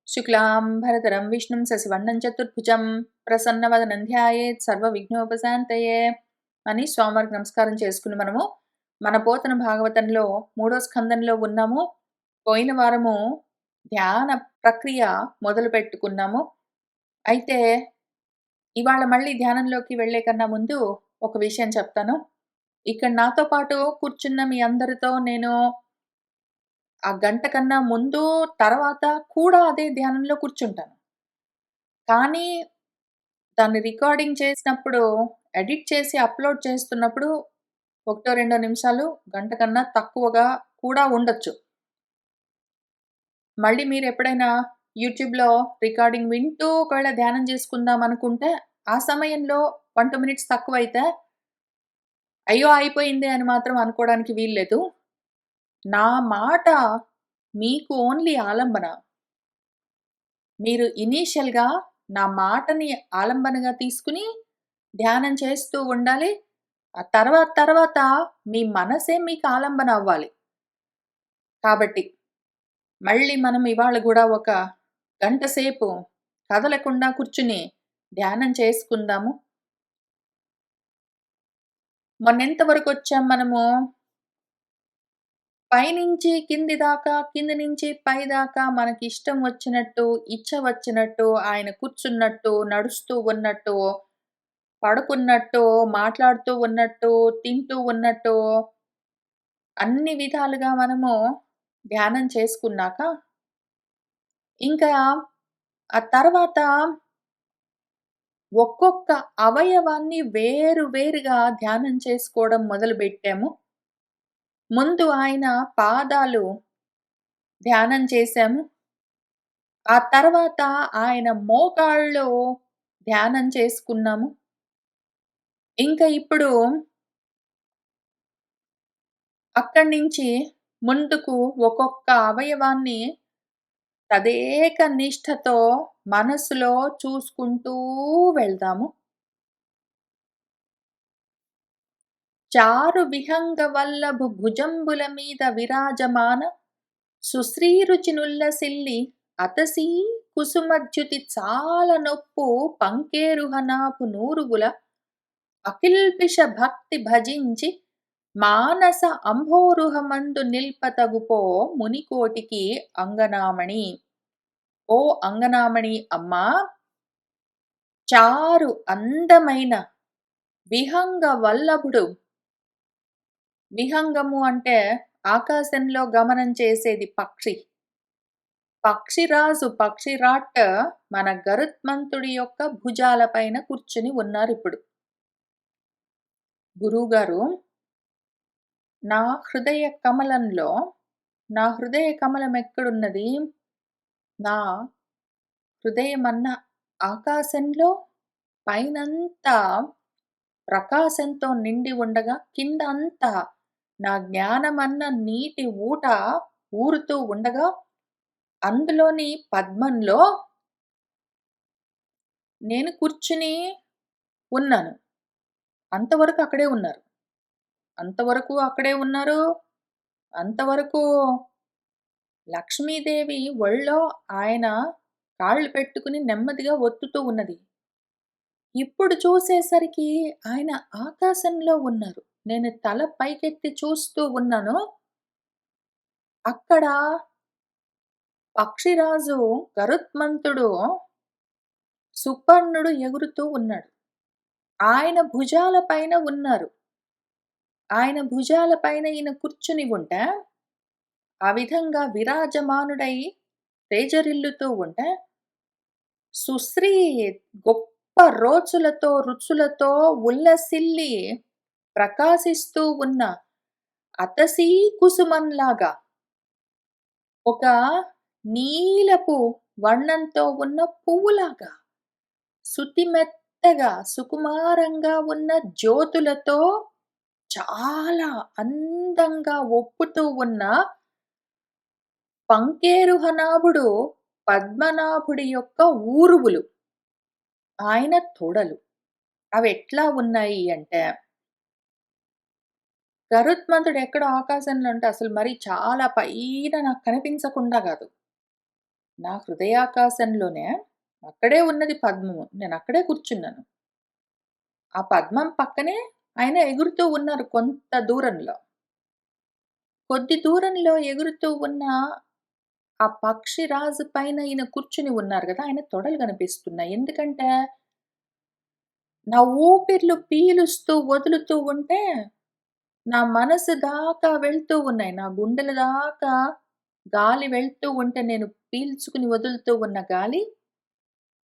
శుక్లాంబరధరం విష్ణుం శశివర్ణం చతుర్భుజం ప్రసన్నవదనం ధ్యాయేత్ సర్వవిఘ్నోపశాంతయే అని స్వామివారికి నమస్కారం చేసుకుని మనము మన పోతన భాగవతంలో 3వ స్కందంలో ఉన్నాము. పోయిన వారము ధ్యాన ప్రక్రియ మొదలు పెట్టుకున్నాము. అయితే ఇవాళ మళ్ళీ ధ్యానంలోకి వెళ్లే కన్నా ముందు ఒక విషయం చెప్తాను. ఇక్కడ నాతో పాటు కూర్చున్న మీ అందరితో నేను ఆ గంట కన్నా ముందు, తర్వాత కూడా అదే ధ్యానంలో కూర్చుంటాను. కానీ దాన్ని రికార్డింగ్ చేసినప్పుడు, ఎడిట్ చేసి అప్‌లోడ్ చేస్తున్నప్పుడు ఒకటో, రెండో నిమిషాలు, గంట కన్నా తక్కువగా కూడా ఉండొచ్చు. మళ్ళీ మీరెప్పుడైనా యూట్యూబ్‌లో రికార్డింగ్ వింటూ ఒకవేళ ధ్యానం చేసుకుందాం అనుకుంటే, ఆ సమయంలో 1, 2 మినిట్స్ తక్కువైతే, అయ్యో! అయిపోయిందే అని మాత్రం అనుకోవడానికి వీల్లేదు. నా మాట మీకు ఓన్లీ ఆలంబన. మీరు ఇనీషియల్‌గా నా మాటని ఆలంబనగా తీసుకొని ధ్యానం చేస్తూ ఉండాలి. ఆ తర్వాత మీ మనసే మీకు ఆలంబన అవ్వాలి. కాబట్టి మళ్ళీ మనం ఇవాళ గూడా ఒక గంట సేపు కదలకుండా కూర్చుని ధ్యానం చేసుకుందాము. మొన్నెంత వరకొచ్చాం మనము? పైనుంచి కింది దాకా, కింది నుంచి పై దాకా మనకిష్టం వచ్చినట్టు, ఇచ్చ వచ్చినట్టు, ఆయన కూర్చున్నట్టు, నడుస్తూ ఉన్నట్టు, పడుకున్నట్టు, మాట్లాడుతూ ఉన్నట్టు, తింటూ ఉన్నట్టు, అన్ని విధాలుగా మనము ధ్యానం చేసుకున్నాక, ఇంకా ఆ తర్వాత ఒక్కొక్క అవయవాన్ని వేరుగా ధ్యానం చేసుకోవడం మొదలుబెట్టాము. ముందు ఆయన పాదాలు ధ్యానం చేశాము. ఆ తర్వాత ఆయన మోకాళ్ళు ధ్యానం చేసుకున్నాము. ఇంకా ఇప్పుడు అక్కడి నుంచి ముందుకు ఒక్కొక్క అవయవాన్ని తదేక నిష్ఠతో మనసులో చూసుకుంటూ వెళ్దాము. చారు విహంగ వల్లభు భుజంబుల మీద విరాజమాన సుశ్రీరుచినుల్లసిల్లి అతసీ కుసుమద్యుతి చాలా నొప్పు పంకేరుహనాపు నూరుగుల అకిల్పిష భక్తి భజించి మానస అంభోరుహమందు నిల్పతగుపో మునికోటికి అంగనామణి. ఓ అంగనామణి అమ్మా, చారు అందమైన విహంగ వల్లభుడు. విహంగము అంటే ఆకాశంలో గమనం చేసేది పక్షి. పక్షిరాజు పక్షిరాట్ మన గరుత్మంతుడి యొక్క భుజాల పైన కూర్చుని ఉన్నారిప్పుడు. గురువుగారు, నా హృదయ కమలంలో, నా హృదయ కమలం ఎక్కడున్నది? నా హృదయమన్న ఆకాశంలో పైనంతా ప్రకాశంతో నిండి ఉండగా, కింద అంతా నా జ్ఞానమన్న నీటి ఊట ఊరుతూ ఉండగా, అందులోని పద్మంలో నేను కూర్చుని ఉన్నాను. అంతవరకు అక్కడే ఉన్నారు. అంతవరకు అక్కడే ఉన్నారు. అంతవరకు లక్ష్మీదేవి ఒళ్ళో ఆయన కాళ్ళు పెట్టుకుని నెమ్మదిగా ఒత్తుతూ ఉన్నది. ఇప్పుడు చూసేసరికి ఆయన ఆకాశంలో ఉన్నారు. నేను తల పైకెత్తి చూస్తూ ఉన్నాను. అక్కడ పక్షిరాజు గరుత్మంతుడు, సుపర్ణుడు ఎగురుతూ ఉన్నాడు. ఆయన భుజాల పైన ఉన్నారు. ఆయన భుజాల పైన ఈయన కూర్చుని ఉంటే, ఆ విధంగా విరాజమానుడై తేజరిల్లుతూ ఉంటే, సుశ్రీ గొప్ప రోచులతో, రుచులతో ఉల్లసిల్లి ప్రకాశిస్తూ ఉన్న అతసీ కుసుమంలాగా, ఒక నీలపు వర్ణంతో ఉన్న పువ్వులాగా, సుతిమెత్తగా, సుకుమారంగా ఉన్న జ్యోతులతో చాలా అందంగా ఒప్పుతూ ఉన్న పంకేరుహనాభుడు పద్మనాభుడి యొక్క ఊరువులు, ఆయన తొడలు. అవెట్లా ఉన్నాయి అంటే, గరుత్మంతుడు ఎక్కడో ఆకాశంలో ఉంటే, అసలు మరి చాలా పైన నాకు కనిపించకుండా గాదు. నా హృదయాకాశంలోనే అక్కడే ఉన్నది పద్మము. నేనక్కడే కూర్చున్నాను. ఆ పద్మం పక్కనే ఆయన ఎగురుతూ ఉన్నారు కొంత దూరంలో. కొద్ది దూరంలో ఎగురుతూ ఉన్న ఆ పక్షిరాజు పైన ఈయన కూర్చుని ఉన్నారు గదా! ఆయన తొడలు కనిపిస్తున్నాయి. ఎందుకంటే, నా ఊపిర్లు పీలుస్తూ వదులుతూ ఉంటే, నా మనసు దాకా వెళ్తూ ఉన్నాయి. నా గుండెల దాకా గాలి వెళ్తూ ఉంటే, నేను పీల్చుకుని వదులుతూ ఉన్న గాలి,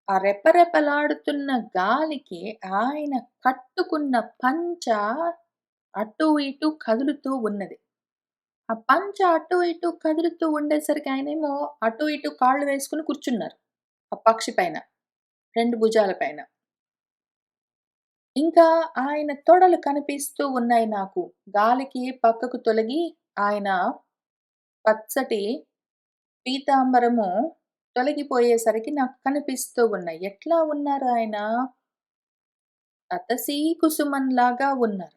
ఆ రెపరెపలాడుతున్న గాలికి ఆయన కట్టుకున్న పంచ అటూ ఇటూ కదులుతూ ఉన్నది. ఆ పంచ అటూ ఇటూ కదులుతూ ఉండేసరికి ఆయనేమో అటూ ఇటూ కాళ్ళు వేసుకొని కూర్చున్నారు. ఆ పక్షి పైన. 2 భుజాల పైన. ఇంకా ఆయన తొడలు కనిపిస్తూ ఉన్నాయి నాకు. గాలికి పక్కకు తొలగి ఆయన పచ్చటి పీతాంబరము తొలగిపోయేసరికి నాకు కనిపిస్తూ ఉన్నాయి. ఎట్లా ఉన్నారు ఆయన? అతసీ కుసుమంలాగా ఉన్నారు.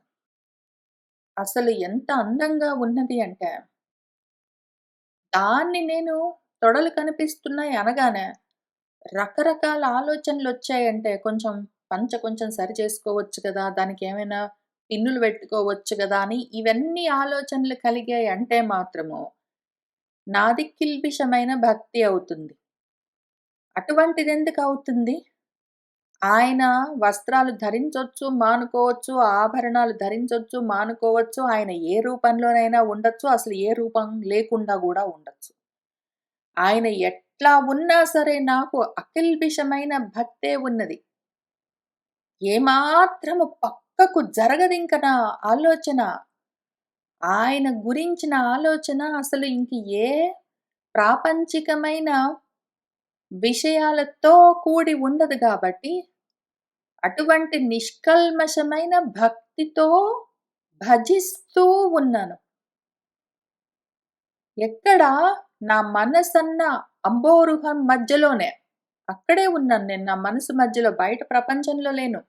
అసలు ఎంత అందంగా ఉన్నది అంటే, దాన్ని నేను తొడలు కనిపిస్తున్నాయి అనగానే రకరకాల ఆలోచనలొచ్చాయంటే, కొంచెం సరి చేసుకోవచ్చు కదా! దానికేమైనా పిన్నులు పెట్టుకోవచ్చు గదా! అని ఇవన్నీ ఆలోచనలు కలిగాయి అంటే మాత్రము, నాది కిల్బిషమైన భక్తి అవుతుంది. అటువంటిదెందుకవుతుంది? ఆయన వస్త్రాలు ధరించొచ్చు, మానుకోవచ్చు, ఆభరణాలు ధరించొచ్చు, మానుకోవచ్చు. ఆయన ఏ రూపంలోనైనా ఉండొచ్చు. అసలు ఏ రూపం లేకుండా గూడా ఉండొచ్చు. ఆయన ఎట్లా ఉన్నా సరే నాకు అకిల్బిషమైన భక్తే ఉన్నది. ఏమాత్రము పక్కకు జరగదింక నా ఆలోచన. ఆయన గురించిన ఆలోచన అసలు ఇంక ఏ ప్రాపంచికమైన విషయాలతో కూడి ఉండదు గాబట్టి, అటువంటి నిష్కల్మషమైన భక్తితో భజిస్తూ ఉన్నాను. ఎక్కడ నా మనసన్న అంబోరుహం మధ్యలోనే. అక్కడే ఉన్నాను నేను. నా మనసు మధ్యలో బయట ప్రపంచంలో లేను.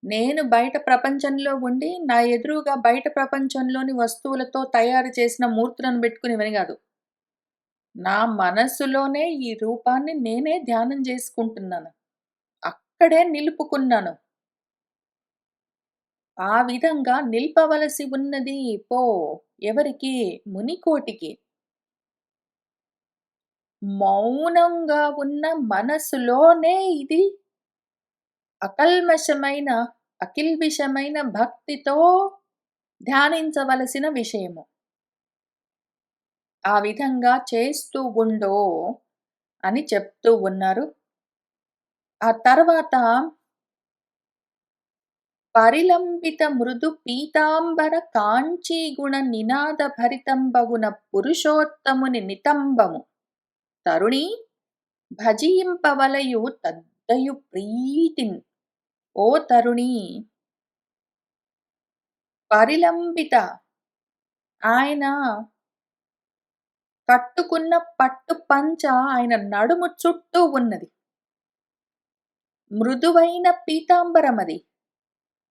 నేను బయట ప్రపంచంలో ఉండి, నా ఎదురుగా బయట ప్రపంచంలోని వస్తువులతో తయారు చేసిన మూర్తులను పెట్టుకుని ఇవని గాదు. నా మనస్సులోనే ఈ రూపాన్ని నేనే ధ్యానం జేసుకుంటున్నాను. అక్కడే నిలుపుకున్నాను. ఆ విధంగా నిల్పవలసి ఉన్నది పో ఎవరికి? మునికోటికి. మౌనంగా ఉన్న మనసులోనే ఇది అకల్మషమైన, అకిల్బిషమైన భక్తితో ధ్యానించవలసిన విషయము. ఆ విధంగా చేస్తూ ఉండు అని చెప్తూ ఉన్నారు. ఆ తర్వాత పరిలంబిత మృదు పీతాంబర కాంచీగుణ నినాద భరితంబగున పురుషోత్తముని నితంబము తరుణి భజింపవలయు తద్దయు ప్రీతిన్ ఓ తరుణి పరిలంబిత ఆయన కట్టుకున్న పట్టు పంచ ఆయన నడుము చుట్టూ ఉన్నది. మృదువైన పీతాంబరమది.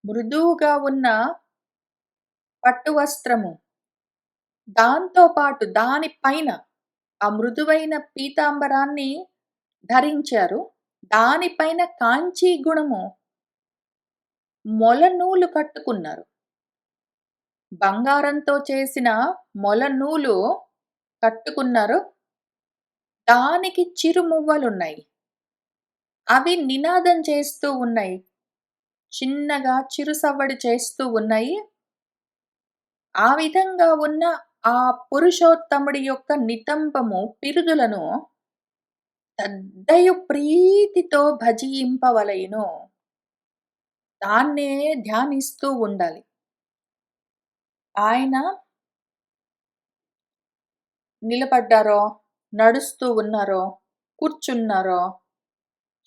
మృదువుగా ఉన్న పట్టు వస్త్రము. దాంతో పాటు దాని పైన ఆ మృదువైన పీతాంబరాన్ని ధరించారు. దానిపైన కాంచీ గుణము మొలనూలు కట్టుకున్నారు. బంగారంతో చేసిన మొలనూలు కట్టుకున్నారు. దానికి చిరుమువ్వలున్నాయి. అవి నినాదం చేస్తూ ఉన్నాయి. చిన్నగా చిరుసవ్వడి చేస్తూ ఉన్నాయి. ఆ విధంగా ఉన్న ఆ పురుషోత్తముడి యొక్క నితంబము పిరుదులను తద్దయు ప్రీతితో భజింపవలెను. దాన్నే ధ్యానిస్తూ ఉండాలి. ఆయన నిలబడ్డారో, నడుస్తూ ఉన్నారో, కూర్చున్నారో,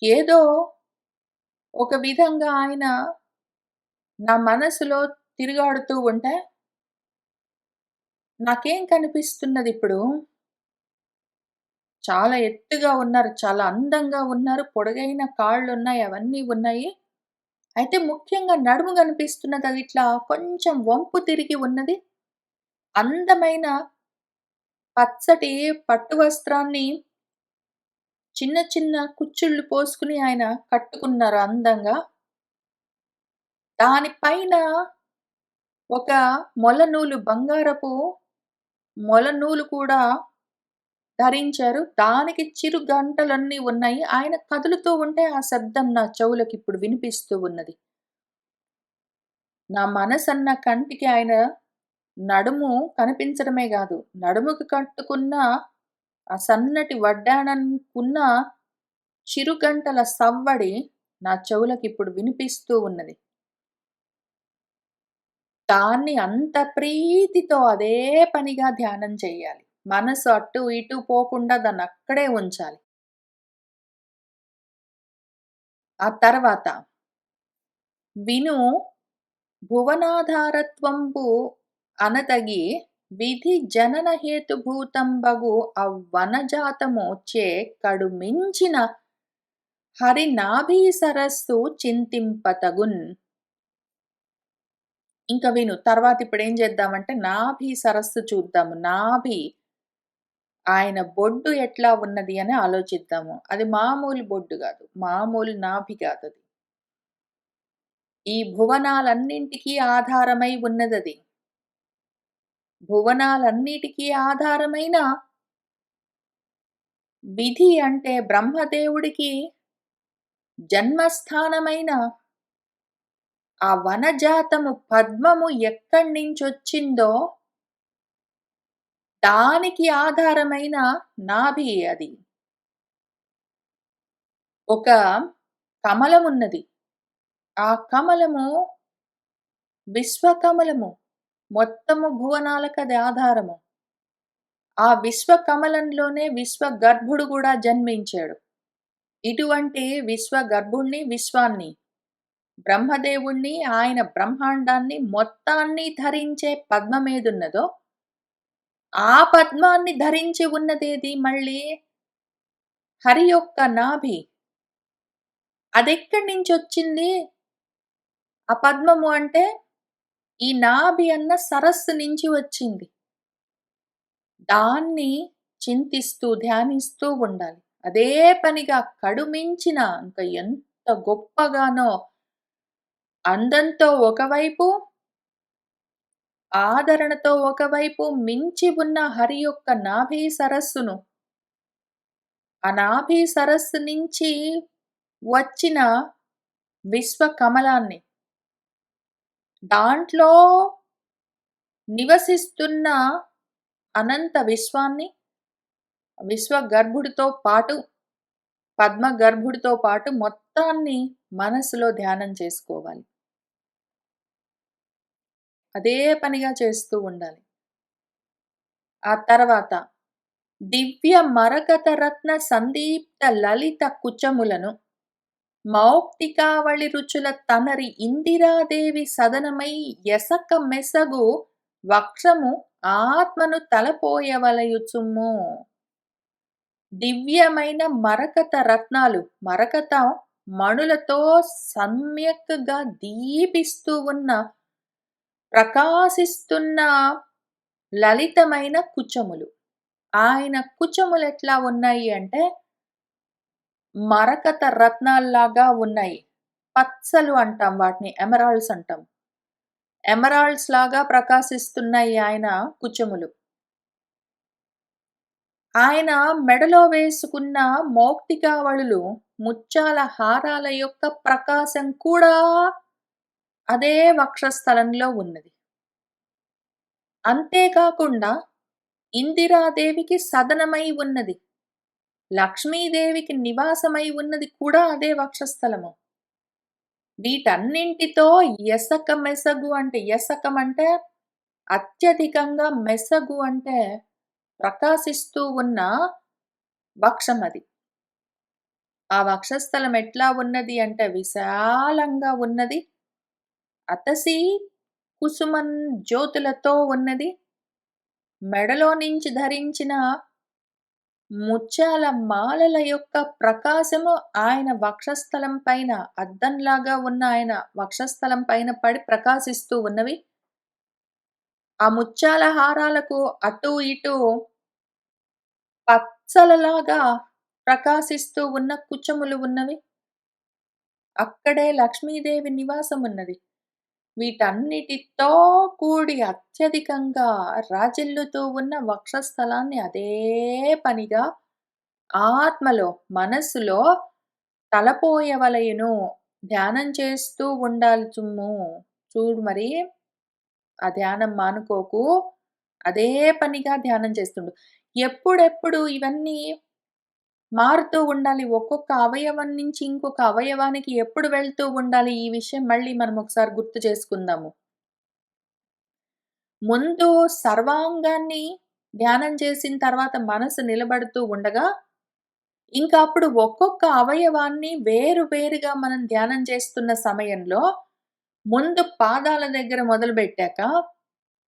ఏదో ఒక విధంగా ఆయన నా మనసులో తిరుగాడుతూ ఉంటే, నాకేం కనిపిస్తున్నదిప్పుడు? చాలా ఎత్తుగా ఉన్నారు. చాలా అందంగా ఉన్నారు. పొడుగైన కాళ్ళున్నాయి. అవన్నీ ఉన్నాయి. అయితే ముఖ్యంగా నడుము కనిపిస్తున్నది. అది ఇట్లా కొంచెం వంపు తిరిగి ఉన్నది. అందమైన పచ్చటి పట్టు వస్త్రాన్ని చిన్న చిన్న కుచ్చుళ్ళు పోసుకొని ఆయన కట్టుకున్నారు అందంగా. దాని పైన ఒక మొలనూలు బంగారపు మొలనూలు కూడా ధరించారు. దానికి చిరుగంటలన్నీ ఉన్నాయి. ఆయన కదులుతూ ఉంటే ఆ శబ్దం నా చెవులకిప్పుడు వినిపిస్తూ ఉన్నది. నా మనసన్న కంటికి ఆయన నడుము కనిపించడమే గాదు, నడుముకి కట్టుకున్న ఆ సన్నటి వడ్డాణంకున్న చిరుగంటల సవ్వడి నా చెవులకిప్పుడు వినిపిస్తూ ఉన్నది. దాన్ని అంత ప్రీతితో అదే పనిగా ధ్యానం చెయ్యాలి. మనసు అటు ఇటు పోకుండా దాన్నక్కడే ఉంచాలి. ఆ తర్వాత విను భువనాధారత్వంబు అనతగి విధి జనన హేతుభూతంబగు అవ్వనజాతము చే కడుమించిన హరినాభి సరస్సు చింతింపతగున్. ఇంక విను తర్వాత ఇప్పుడేం చేద్దామంటే నాభి సరస్సు చూద్దాము. నాభి ఆయన బొడ్డు ఎట్లా ఉన్నది అని ఆలోచిద్దాము. అది మామూలు బొడ్డు గాదు. మామూలు నాభి కాదది. ఈ భువనాలన్నింటికీ ఆధారమై ఉన్నదది. భువనాలన్నిటికీ ఆధారమైన విధి అంటే బ్రహ్మదేవుడికి జన్మస్థానమైన ఆ వనజాతము పద్మము ఎక్కడ్నించొచ్చిందో దానికి ఆధారమైన నాభి అది. ఒక కమలమున్నది. ఆ కమలము విశ్వకమలము. మొత్తము భువనాలకది ఆధారము. ఆ విశ్వకమలంలోనే విశ్వగర్భుడు గూడా జన్మించాడు. ఇటువంటి విశ్వగర్భుణ్ణి, విశ్వాన్ని, బ్రహ్మదేవుణ్ణి, ఆయన బ్రహ్మాండాన్ని మొత్తాన్ని ధరించే పద్మమేదున్నదో, ఆ పద్మాన్ని ధరించి ఉన్నదేది మళ్ళీ హరి యొక్క నాభి. అదెక్కడి నుంచొచ్చింది? ఆ పద్మము అంటే ఈ నాభి అన్న సరస్సు నుంచి వచ్చింది. దాన్ని చింతిస్తూ, ధ్యానిస్తూ ఉండాలి. అదే పనిగా కడుమించిన ఇంక ఎంత గొప్పగానో అందంతో ఒకవైపు, ఆదరణతో ఒకవైపు మించి ఉన్న హరి యొక్క నాభి సరస్సును, ఆ నాభి సరస్సు నుంచి వచ్చిన విశ్వకమలాన్ని, దాంట్లో నివసిస్తున్న అనంత విశ్వాన్ని, విశ్వగర్భుడితో పాటు, పద్మగర్భుడితో పాటు మొత్తాన్ని మనసులో ధ్యానం చేసుకోవాలి. అదే పనిగా చేస్తూ ఉండాలి. ఆ తర్వాత దివ్య మరకత రత్న సందీప్త లలిత కుచములను మౌక్తికావళి రుచుల తనరి ఇందిరాదేవి సదనమై ఎసక మెసగు వక్షము ఆత్మను తలపోయవలయుచుమ్ము. దివ్యమైన మరకత రత్నాలు, మరకత మణులతో సమ్యక్గా దీపిస్తూ ఉన్న, ప్రకాశిస్తున్న లలితమైన కుచములు. ఆయన కుచములెట్లా ఉన్నాయి అంటే మరకత రత్నాల్లాగా ఉన్నాయి. పచ్చలు అంటాం వాటిని, ఎమరాల్డ్స్ అంటాం. ఎమరాల్డ్స్ లాగా ప్రకాశిస్తున్నాయి ఆయన కుచములు. ఆయన మెడలో వేసుకున్న మౌక్తికావళులు, ముత్యాల హారాల యొక్క ప్రకాశం కూడా అదే వక్షస్థలంలో ఉన్నది. అంతేకాకుండా ఇందిరాదేవికి సదనమై ఉన్నది. లక్ష్మీదేవికి నివాసమై ఉన్నది కూడా అదే వక్షస్థలము. వీటన్నింటితో ఎసక మెసగు అంటే, ఎసకం అంటే అత్యధికంగా, మెసగు అంటే ప్రకాశిస్తూ ఉన్న వక్షమది. ఆ వక్షస్థలం ఎట్లా ఉన్నది అంటే విశాలంగా ఉన్నది. అతసీ కుసుమన్ జ్యోతులతో ఉన్నది. మెడలో నుంచి ధరించిన ముత్యాల మాలల యొక్క ప్రకాశము ఆయన వక్షస్థలం పైన, అద్దంలాగా ఉన్న ఆయన వక్షస్థలం పైన పడి ప్రకాశిస్తూ ఉన్నవి. ఆ ముత్యాల హారాలకు అటూ ఇటూ పచ్చలలాగా ప్రకాశిస్తూ ఉన్న కుచములు ఉన్నవి. అక్కడే లక్ష్మీదేవి నివాసమున్నది. వీటన్నిటితో కూడి అత్యధికంగా రాజిల్లుతూ ఉన్న వక్షస్థలాన్ని అదే పనిగా ఆత్మలో, మనస్సులో తలపోయవలయును. ధ్యానం చేస్తూ ఉండాలి చుమ్ము. చూడు మరి, ఆ ధ్యానం మానుకోకు. అదే పనిగా ధ్యానం చేస్తుండు. ఎప్పుడెప్పుడు ఇవన్నీ మారుతూ ఉండాలి. ఒక్కొక్క అవయవం నుంచి ఇంకొక అవయవానికి ఎప్పుడు వెళ్తూ ఉండాలి. ఈ విషయం మళ్ళీ మనం ఒకసారి గుర్తు చేసుకుందాము. ముందు సర్వాంగాన్ని ధ్యానం చేసిన తర్వాత మనసు నిలబడుతూ ఉండగా, ఇంకా అప్పుడు ఒక్కొక్క అవయవాన్ని వేరు వేరుగా మనం ధ్యానం చేస్తున్న సమయంలో, ముందు పాదాల దగ్గర మొదలుబెట్టాక,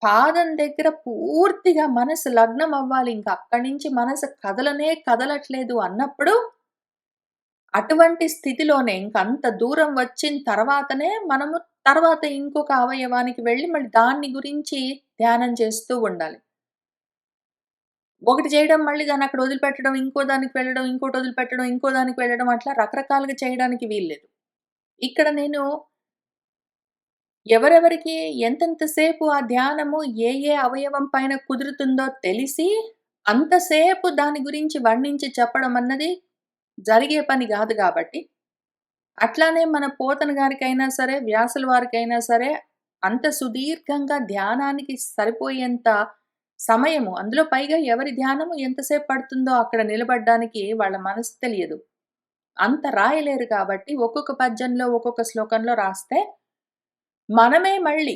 పాదం దగ్గర పూర్తిగా మనసు లగ్నం అవ్వాలి. ఇంక అక్కడి నుంచి మనసు కదలనే కదలట్లేదు అన్నప్పుడు, అటువంటి స్థితిలోనే ఇంకంత దూరం వచ్చిన తర్వాతనే మనము తర్వాత ఇంకొక అవయవానికి వెళ్లి మళ్ళీ దాన్ని గురించి ధ్యానం చేస్తూ ఉండాలి. ఒకటి చేయడం మళ్ళీ దాన్ని అక్కడ వదిలిపెట్టడం, ఇంకో దానికి వెళ్ళడం, ఇంకోటి వదిలిపెట్టడం, ఇంకో దానికి వెళ్ళడం అట్లా రకరకాలుగా చేయడానికి వీల్లేదు. ఇక్కడ నేను ఎవరెవరికి ఎంతెంత సేపు ఆ ధ్యానము ఏ ఏ అవయవం పైన కుదురుతుందో తెలిసి, అంతసేపు దాని గురించి వర్ణించి చెప్పడం అన్నది జరిగే పని గాదు గాబట్టి, అట్లానే మన పోతన గారికైనా సరే, వ్యాసుల వారికైనా సరే, అంత సుదీర్ఘంగా ధ్యానానికి సరిపోయేంత సమయము, అందులో పైగా ఎవరి ధ్యానము ఎంతసేపు పడుతుందో అక్కడ నిలబడ్డానికి వాళ్ళ మనసు తెలియదు. అంత రాయలేరు కాబట్టి, ఒక్కొక్క పద్యంలో, ఒక్కొక్క శ్లోకంలో రాస్తే, మనమే మళ్ళీ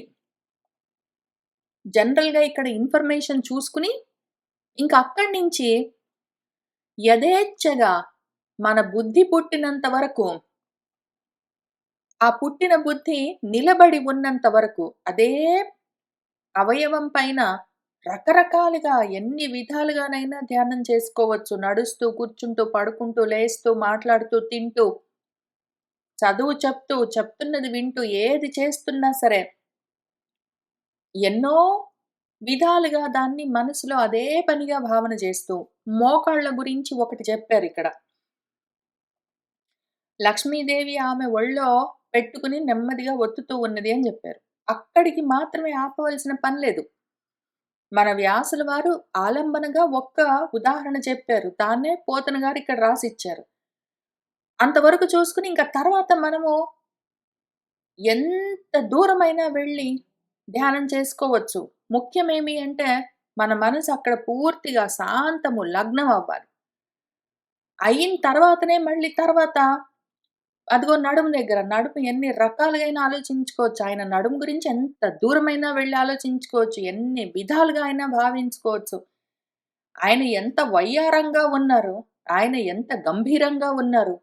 జనరల్‌గా ఇక్కడ ఇన్ఫర్మేషన్ చూసుకొని, ఇంక అక్కడి నుంచి యథేచ్ఛగా మన బుద్ధి పుట్టినంత వరకు, ఆ పుట్టిన బుద్ధి నిలబడి ఉన్నంత వరకు, అదే అవయవం పైన రకరకాలుగా ఎన్ని విధాలుగానైనా ధ్యానం చేసుకోవచ్చు. నడుస్తూ, కూర్చుంటూ, పడుకుంటూ, లేస్తూ, మాట్లాడుతూ, తింటూ, చదువు చెప్తూ, చెప్తున్నది వింటూ, ఏది చేస్తున్నా సరే, ఎన్నో విధాలుగా దాన్ని మనసులో అదే పనిగా భావన చేస్తూ, మోకాళ్ళ గురించి ఒకటి చెప్పారిక్కడ. లక్ష్మీదేవి ఆమె ఒళ్ళో పెట్టుకుని నెమ్మదిగా ఒత్తుతూ ఉన్నది అని జెప్పారు. అక్కడికి మాత్రమే ఆపవలసిన పని లేదు. మన వ్యాసుల వారు ఆలంబనగా ఒక్క ఉదాహరణ చెప్పారు. దాన్నే పోతన గారు ఇక్కడ రాసిచ్చారు. అంతవరకు చూసుకొని ఇంక తర్వాత మనము ఎంత దూరమైనా వెళ్లి ధ్యానం చేసుకోవచ్చు. ముఖ్యమేమి అంటే మన మనసు అక్కడ పూర్తిగా శాంతము, లగ్నం అవ్వాలి. అయిన తర్వాతనే మళ్ళీ తర్వాత అదిగో నడుము దగ్గర. నడుము ఎన్ని రకాలుగైనా ఆలోచించుకోవచ్చు. ఆయన నడుము గురించి ఎంత దూరమైనా వెళ్లి ఆలోచించుకోవచ్చు. ఎన్ని విధాలుగా అయినా భావించుకోవచ్చు. ఆయన ఎంత వయ్యారంగా ఉన్నారు. ఆయన ఎంత గంభీరంగా ఉన్నారు.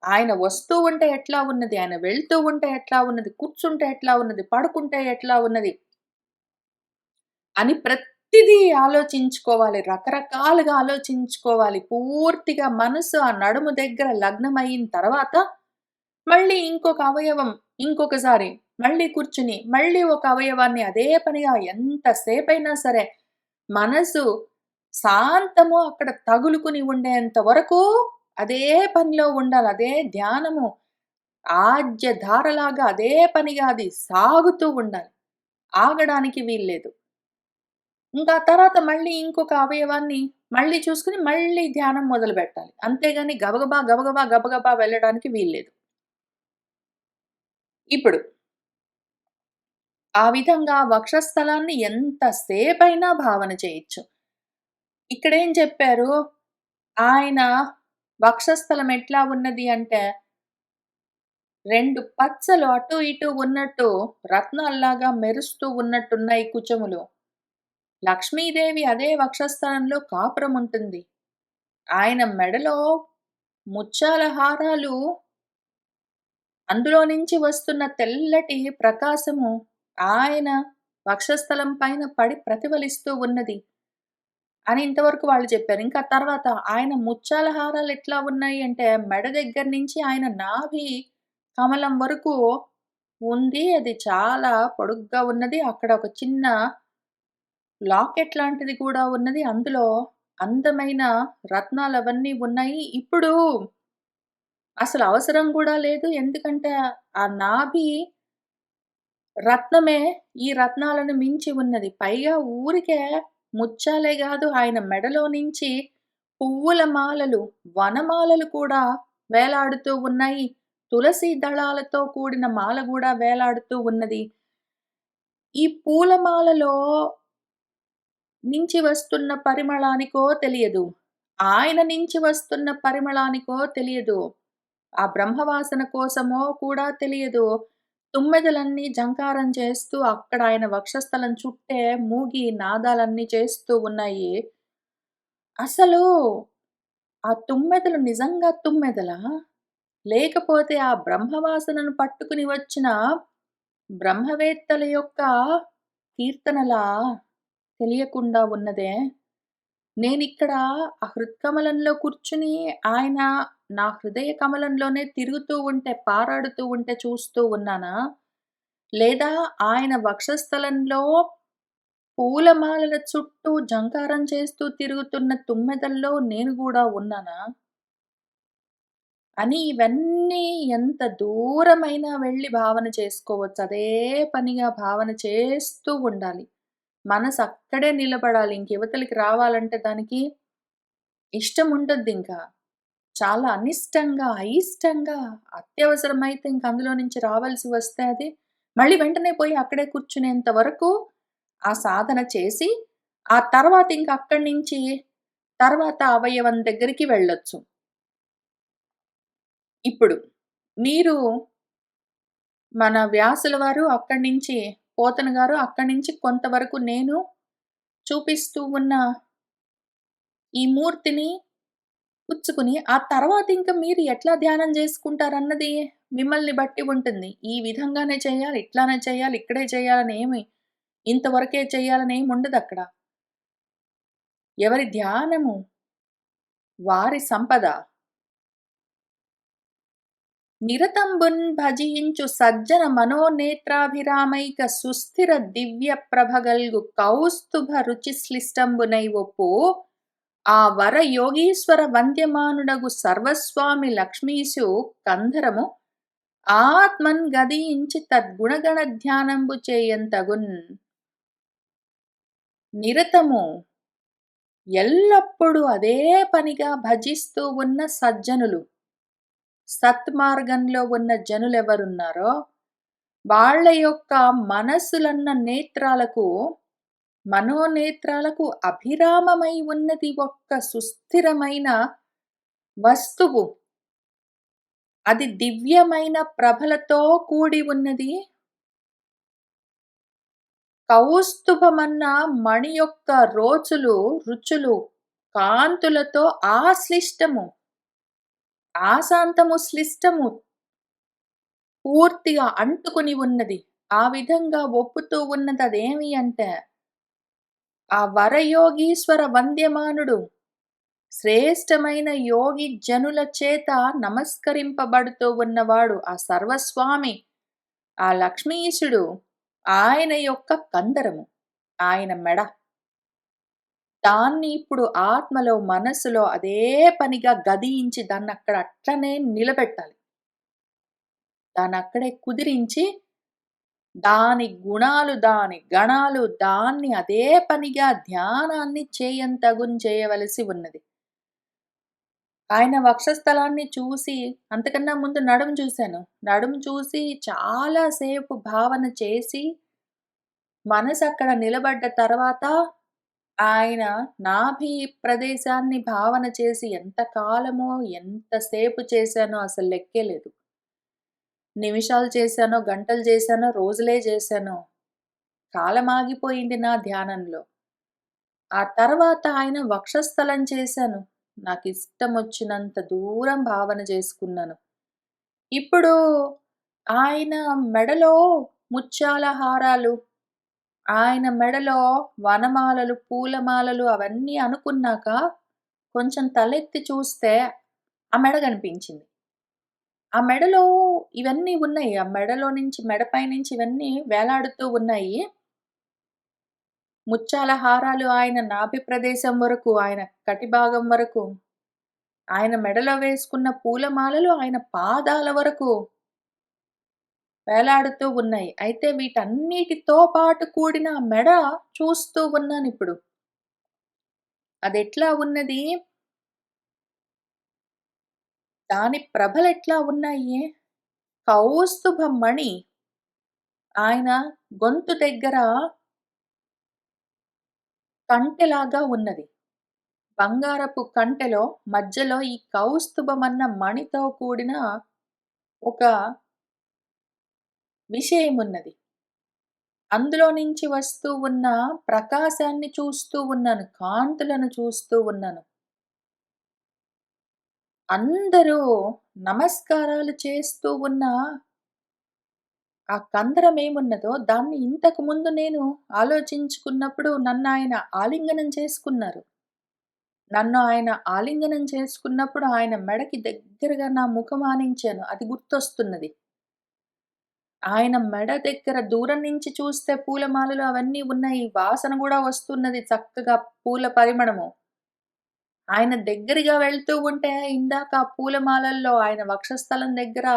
ఆయన వస్తూ ఉంటే ఎట్లా ఉన్నది, ఆయన వెళ్తూ ఉంటే ఎట్లా ఉన్నది, కూర్చుంటే ఎట్లా ఉన్నది, పడుకుంటే ఎట్లా ఉన్నది అని ప్రతిదీ ఆలోచించుకోవాలి. రకరకాలుగా ఆలోచించుకోవాలి. పూర్తిగా మనసు ఆ నడుము దగ్గర లగ్నమయిన తర్వాత మళ్ళీ ఇంకొక అవయవం ఇంకొకసారి మళ్ళీ కూర్చుని, మళ్ళీ ఒక అవయవాన్ని అదే పనిగా ఎంత సేపైనా సరే మనసు శాంతము అక్కడ తగులుకుని ఉండేంత వరకు అదే పనిలో ఉండాలి. అదే ధ్యానము ఆజ్య ధారలాగా అదే పనిగా అది సాగుతూ ఉండాలి. ఆగడానికి వీల్లేదు. ఇంకా తర్వాత మళ్ళీ ఇంకొక అవయవాన్ని మళ్ళీ చూసుకొని మళ్ళీ ధ్యానం మొదలుపెట్టాలి. అంతేగాని గబగబా, గబగబా, గబగబా వెళ్ళడానికి వీల్లేదు. ఇప్పుడు ఆ విధంగా వక్షస్థలాన్ని ఎంత సేపైనా భావన చేయొచ్చు. ఇక్కడేం చెప్పారు, ఆయన వక్షస్థలం ఎట్లా ఉన్నది అంటే, 2 పచ్చలు అటు ఇటు ఉన్నట్టు రత్నాల్లాగా మెరుస్తూ ఉన్నట్టున్నాయి కుచములు. లక్ష్మీదేవి అదే వక్షస్థలంలో కాపురముంటుంది. ఆయన మెడలో ముత్యాల హారాలు, అందులో నుంచి వస్తున్న తెల్లటి ప్రకాశము ఆయన వక్షస్థలం పైన పడి ప్రతిఫలిస్తూ ఉన్నది అని ఇంతవరకు వాళ్ళు చెప్పారు. ఇంకా తర్వాత ఆయన ముత్యాల హారాలు ఎట్లా ఉన్నాయి అంటే, మెడ దగ్గర నుంచి ఆయన నాభి కమలం వరకు ఉంది. అది చాలా పొడుగ్గా ఉన్నది. అక్కడ ఒక చిన్న లాకెట్ లాంటిది కూడా ఉన్నది. అందులో అందమైన రత్నాలవన్నీ ఉన్నాయి. ఇప్పుడు అసలు అవసరం గూడా లేదు. ఎందుకంటే ఆ నాభి రత్నమే ఈ రత్నాలను మించి ఉన్నది. పైగా ఊరికే ముత్యాలే గాదు, ఆయన మెడలో నుంచి పువ్వుల మాలలు, వనమాలలు కూడా వేలాడుతూ ఉన్నాయి. తులసి దళాలతో కూడిన మాల గూడా వేలాడుతూ ఉన్నది. ఈ పూలమాలలో నుంచి వస్తున్న పరిమళానికో తెలియదు. ఆయన నుంచి వస్తున్న పరిమళానికో తెలియదు. ఆ బ్రహ్మవాసన కోసమో కూడా తెలియదు. తుమ్మెదలన్నీ జంకారం చేస్తూ అక్కడ ఆయన వక్షస్థలం చుట్టే మూగి నాదాలన్నీ చేస్తూ ఉన్నాయి. అసలు ఆ తుమ్మెదలు నిజంగా తుమ్మెదలా? లేకపోతే ఆ బ్రహ్మవాసనను పట్టుకుని వచ్చిన బ్రహ్మవేత్తల యొక్క కీర్తనలా? తెలియకుండా ఉన్నదే. నేనిక్కడ ఆ హృత్కమలంలో కూర్చుని ఆయన నా హృదయ కమలంలోనే తిరుగుతూ ఉంటే, పారాడుతూ ఉంటే చూస్తూ ఉన్నానా? లేదా ఆయన వక్షస్థలంలో పూలమాలల చుట్టూ జంకారం చేస్తూ తిరుగుతున్న తుమ్మెదల్లో నేను గూడా ఉన్నానా? అని ఇవన్నీ ఎంత దూరమైనా వెళ్లి భావన చేసుకోవచ్చు. అదే పనిగా భావన చేస్తూ ఉండాలి. మనసు అక్కడే నిలబడాలి. ఇంక ఇవతలికి రావాలంటే దానికి ఇష్టం ఉండొద్దింకా. చాలా అనిష్టంగా, అయిష్టంగా, అత్యవసరమైతే ఇంక అందులో నుంచి రావాల్సి వస్తే అది మళ్ళీ వెంటనే పోయి అక్కడే కూర్చునేంత వరకు ఆ సాధన చేసి, ఆ తర్వాత ఇంక అక్కడి నుంచి తర్వాత అవయవం దగ్గరికి వెళ్ళొచ్చు. ఇప్పుడు మీరు మన వ్యాసుల వారు అక్కడి నుంచి, పోతన గారు అక్కడి నుంచి కొంతవరకు నేను చూపిస్తూ ఉన్న ఈ మూర్తిని పుచ్చుకుని, ఆ తర్వాత ఇంక మీరు ఎట్లా ధ్యానం జేసుకుంటారన్నది మిమ్మల్ని బట్టి ఉంటుంది. ఈ విధంగానే చేయాలి, ఇట్లానే చేయాలి, ఇక్కడే చేయాలని ఇంతవరకే చేయాలని ఏముండదక్కడ. ఎవరి ధ్యానము వారి సంపద. నిరతంబున్ భజించు సజ్జన మనోనేత్రాభిరామైక సుస్థిర దివ్య ప్రభగల్గు కౌస్తుభ రుచిశ్లిష్టంబునై ఒప్పు ఆ వర యోగీశ్వర వంద్యమానుడగు సర్వస్వామి లక్ష్మీషు కంధరము ఆత్మన్ గదించి తద్గుణగణ ధ్యానంబు చేయంతగున్. నిరతము ఎల్లప్పుడూ అదే పనిగా భజిస్తూ ఉన్న సజ్జనులు, సత్మార్గంలో ఉన్న జనులెవరున్నారో వాళ్ళ యొక్క మనస్సులన్న నేత్రాలకు, మనోనేత్రాలకు అభిరామమై ఉన్నది ఒక్క సుస్థిరమైన వస్తువు. అది దివ్యమైన ప్రభలతో కూడి ఉన్నది. కౌస్తుభమన్న మణి యొక్క రుచులు, కాంతులతో ఆశ్లిష్టము, ఆశాంతము శ్లిష్టము పూర్తిగా అంటుకుని ఉన్నది. ఆ విధంగా ఒప్పుతూ ఉన్నదదేమి అంటే, ఆ వరయోగీశ్వర వంద్యమానుడు శ్రేష్టమైన యోగి జనుల చేత నమస్కరింపబడుతూ ఉన్నవాడు ఆ సర్వస్వామి, ఆ లక్ష్మీశుడు, ఆయన యొక్క కందరము, ఆయన మెడ. దాన్ని ఇప్పుడు ఆత్మలో, మనస్సులో అదే పనిగా గదించి దాన్నక్కడ అట్లనే నిలబెట్టాలి. దాన్నక్కడే కుదిరించి, దాని గుణాలు, దాని గణాలు, దాన్ని అదే పనిగా ధ్యానాన్ని చేయంతగున చేయవలసి ఉన్నది. ఆయన వక్షస్థలాన్ని చూసి అంతకన్నా ముందు నడుము చూశాను. నడుము చూసి చాలా సేపు భావన చేసి, మనసక్కడ నిలబడ్డ తర్వాత, ఆయన నాభి ప్రదేశాన్ని భావన చేసి ఎంత కాలమో, ఎంతసేపు చేశానో అసలు లెక్కే లేదు. నిమిషాలు చేశానో, గంటలు చేశానో, రోజులే చేశానో, కాలమాగిపోయింది నా ధ్యానంలో. ఆ తర్వాత ఆయన వక్షస్థలం చేశాను. నాకిష్టమొచ్చినంత దూరం భావన చేసుకున్నాను. ఇప్పుడు ఆయన మెడలో ముత్యాల హారాలు, ఆయన మెడలో వనమాలలు, పూలమాలలు అవన్నీ అనుకున్నాక కొంచెం తలెత్తి చూస్తే ఆ మెడ కనిపించింది. ఆ మెడలో ఇవన్నీ ఉన్నాయి. ఆ మెడలో నుంచి మెడపై నుంచి ఇవన్నీ వేలాడుతూ ఉన్నాయి. ముత్యాల హారాలు ఆయన నాభి ప్రదేశం వరకు, ఆయన కటి భాగం వరకు, ఆయన మెడలో వేసుకున్న పూలమాలలు ఆయన పాదాల వరకు వేలాడుతూ ఉన్నాయి. అయితే వీటన్నిటితో పాటు కూడిన మెడ చూస్తూ ఉన్నానిప్పుడు. అదెట్లా ఉన్నది? దాని ప్రభలెట్లా ఉన్నాయి? కౌస్తుభ మణి ఆయన గొంతు దగ్గర కంటెలాగా ఉన్నది. బంగారపు కంటెలో మధ్యలో ఈ కౌస్తుభమన్న మణితో కూడిన ఒక విషయమున్నది. అందులో నుంచి వస్తూ ఉన్న ప్రకాశాన్ని చూస్తూ ఉన్నాను. కాంతులను చూస్తూ ఉన్నాను. అందరూ నమస్కారాలు చేస్తూ ఉన్న ఆ కందరమేమున్నదో దాన్ని ఇంతకు ముందు నేను ఆలోచించుకున్నప్పుడు నన్నాయన ఆలింగనం చేసుకున్నారు. నన్ను ఆయన ఆలింగనం చేసుకున్నప్పుడు ఆయన మెడకి దగ్గరగా నా ముఖం ఆనించాను. అది గుర్తొస్తున్నది. ఆయన మెడ దగ్గర దూరం నుంచి చూస్తే పూలమాలలు అవన్నీ ఉన్నాయి. వాసన గూడా వస్తున్నది చక్కగా పూల పరిమళము. ఆయన దగ్గరగా వెళ్తూ ఉంటే ఇందాక ఆ పూలమాలల్లో ఆయన వక్షస్థలం దగ్గర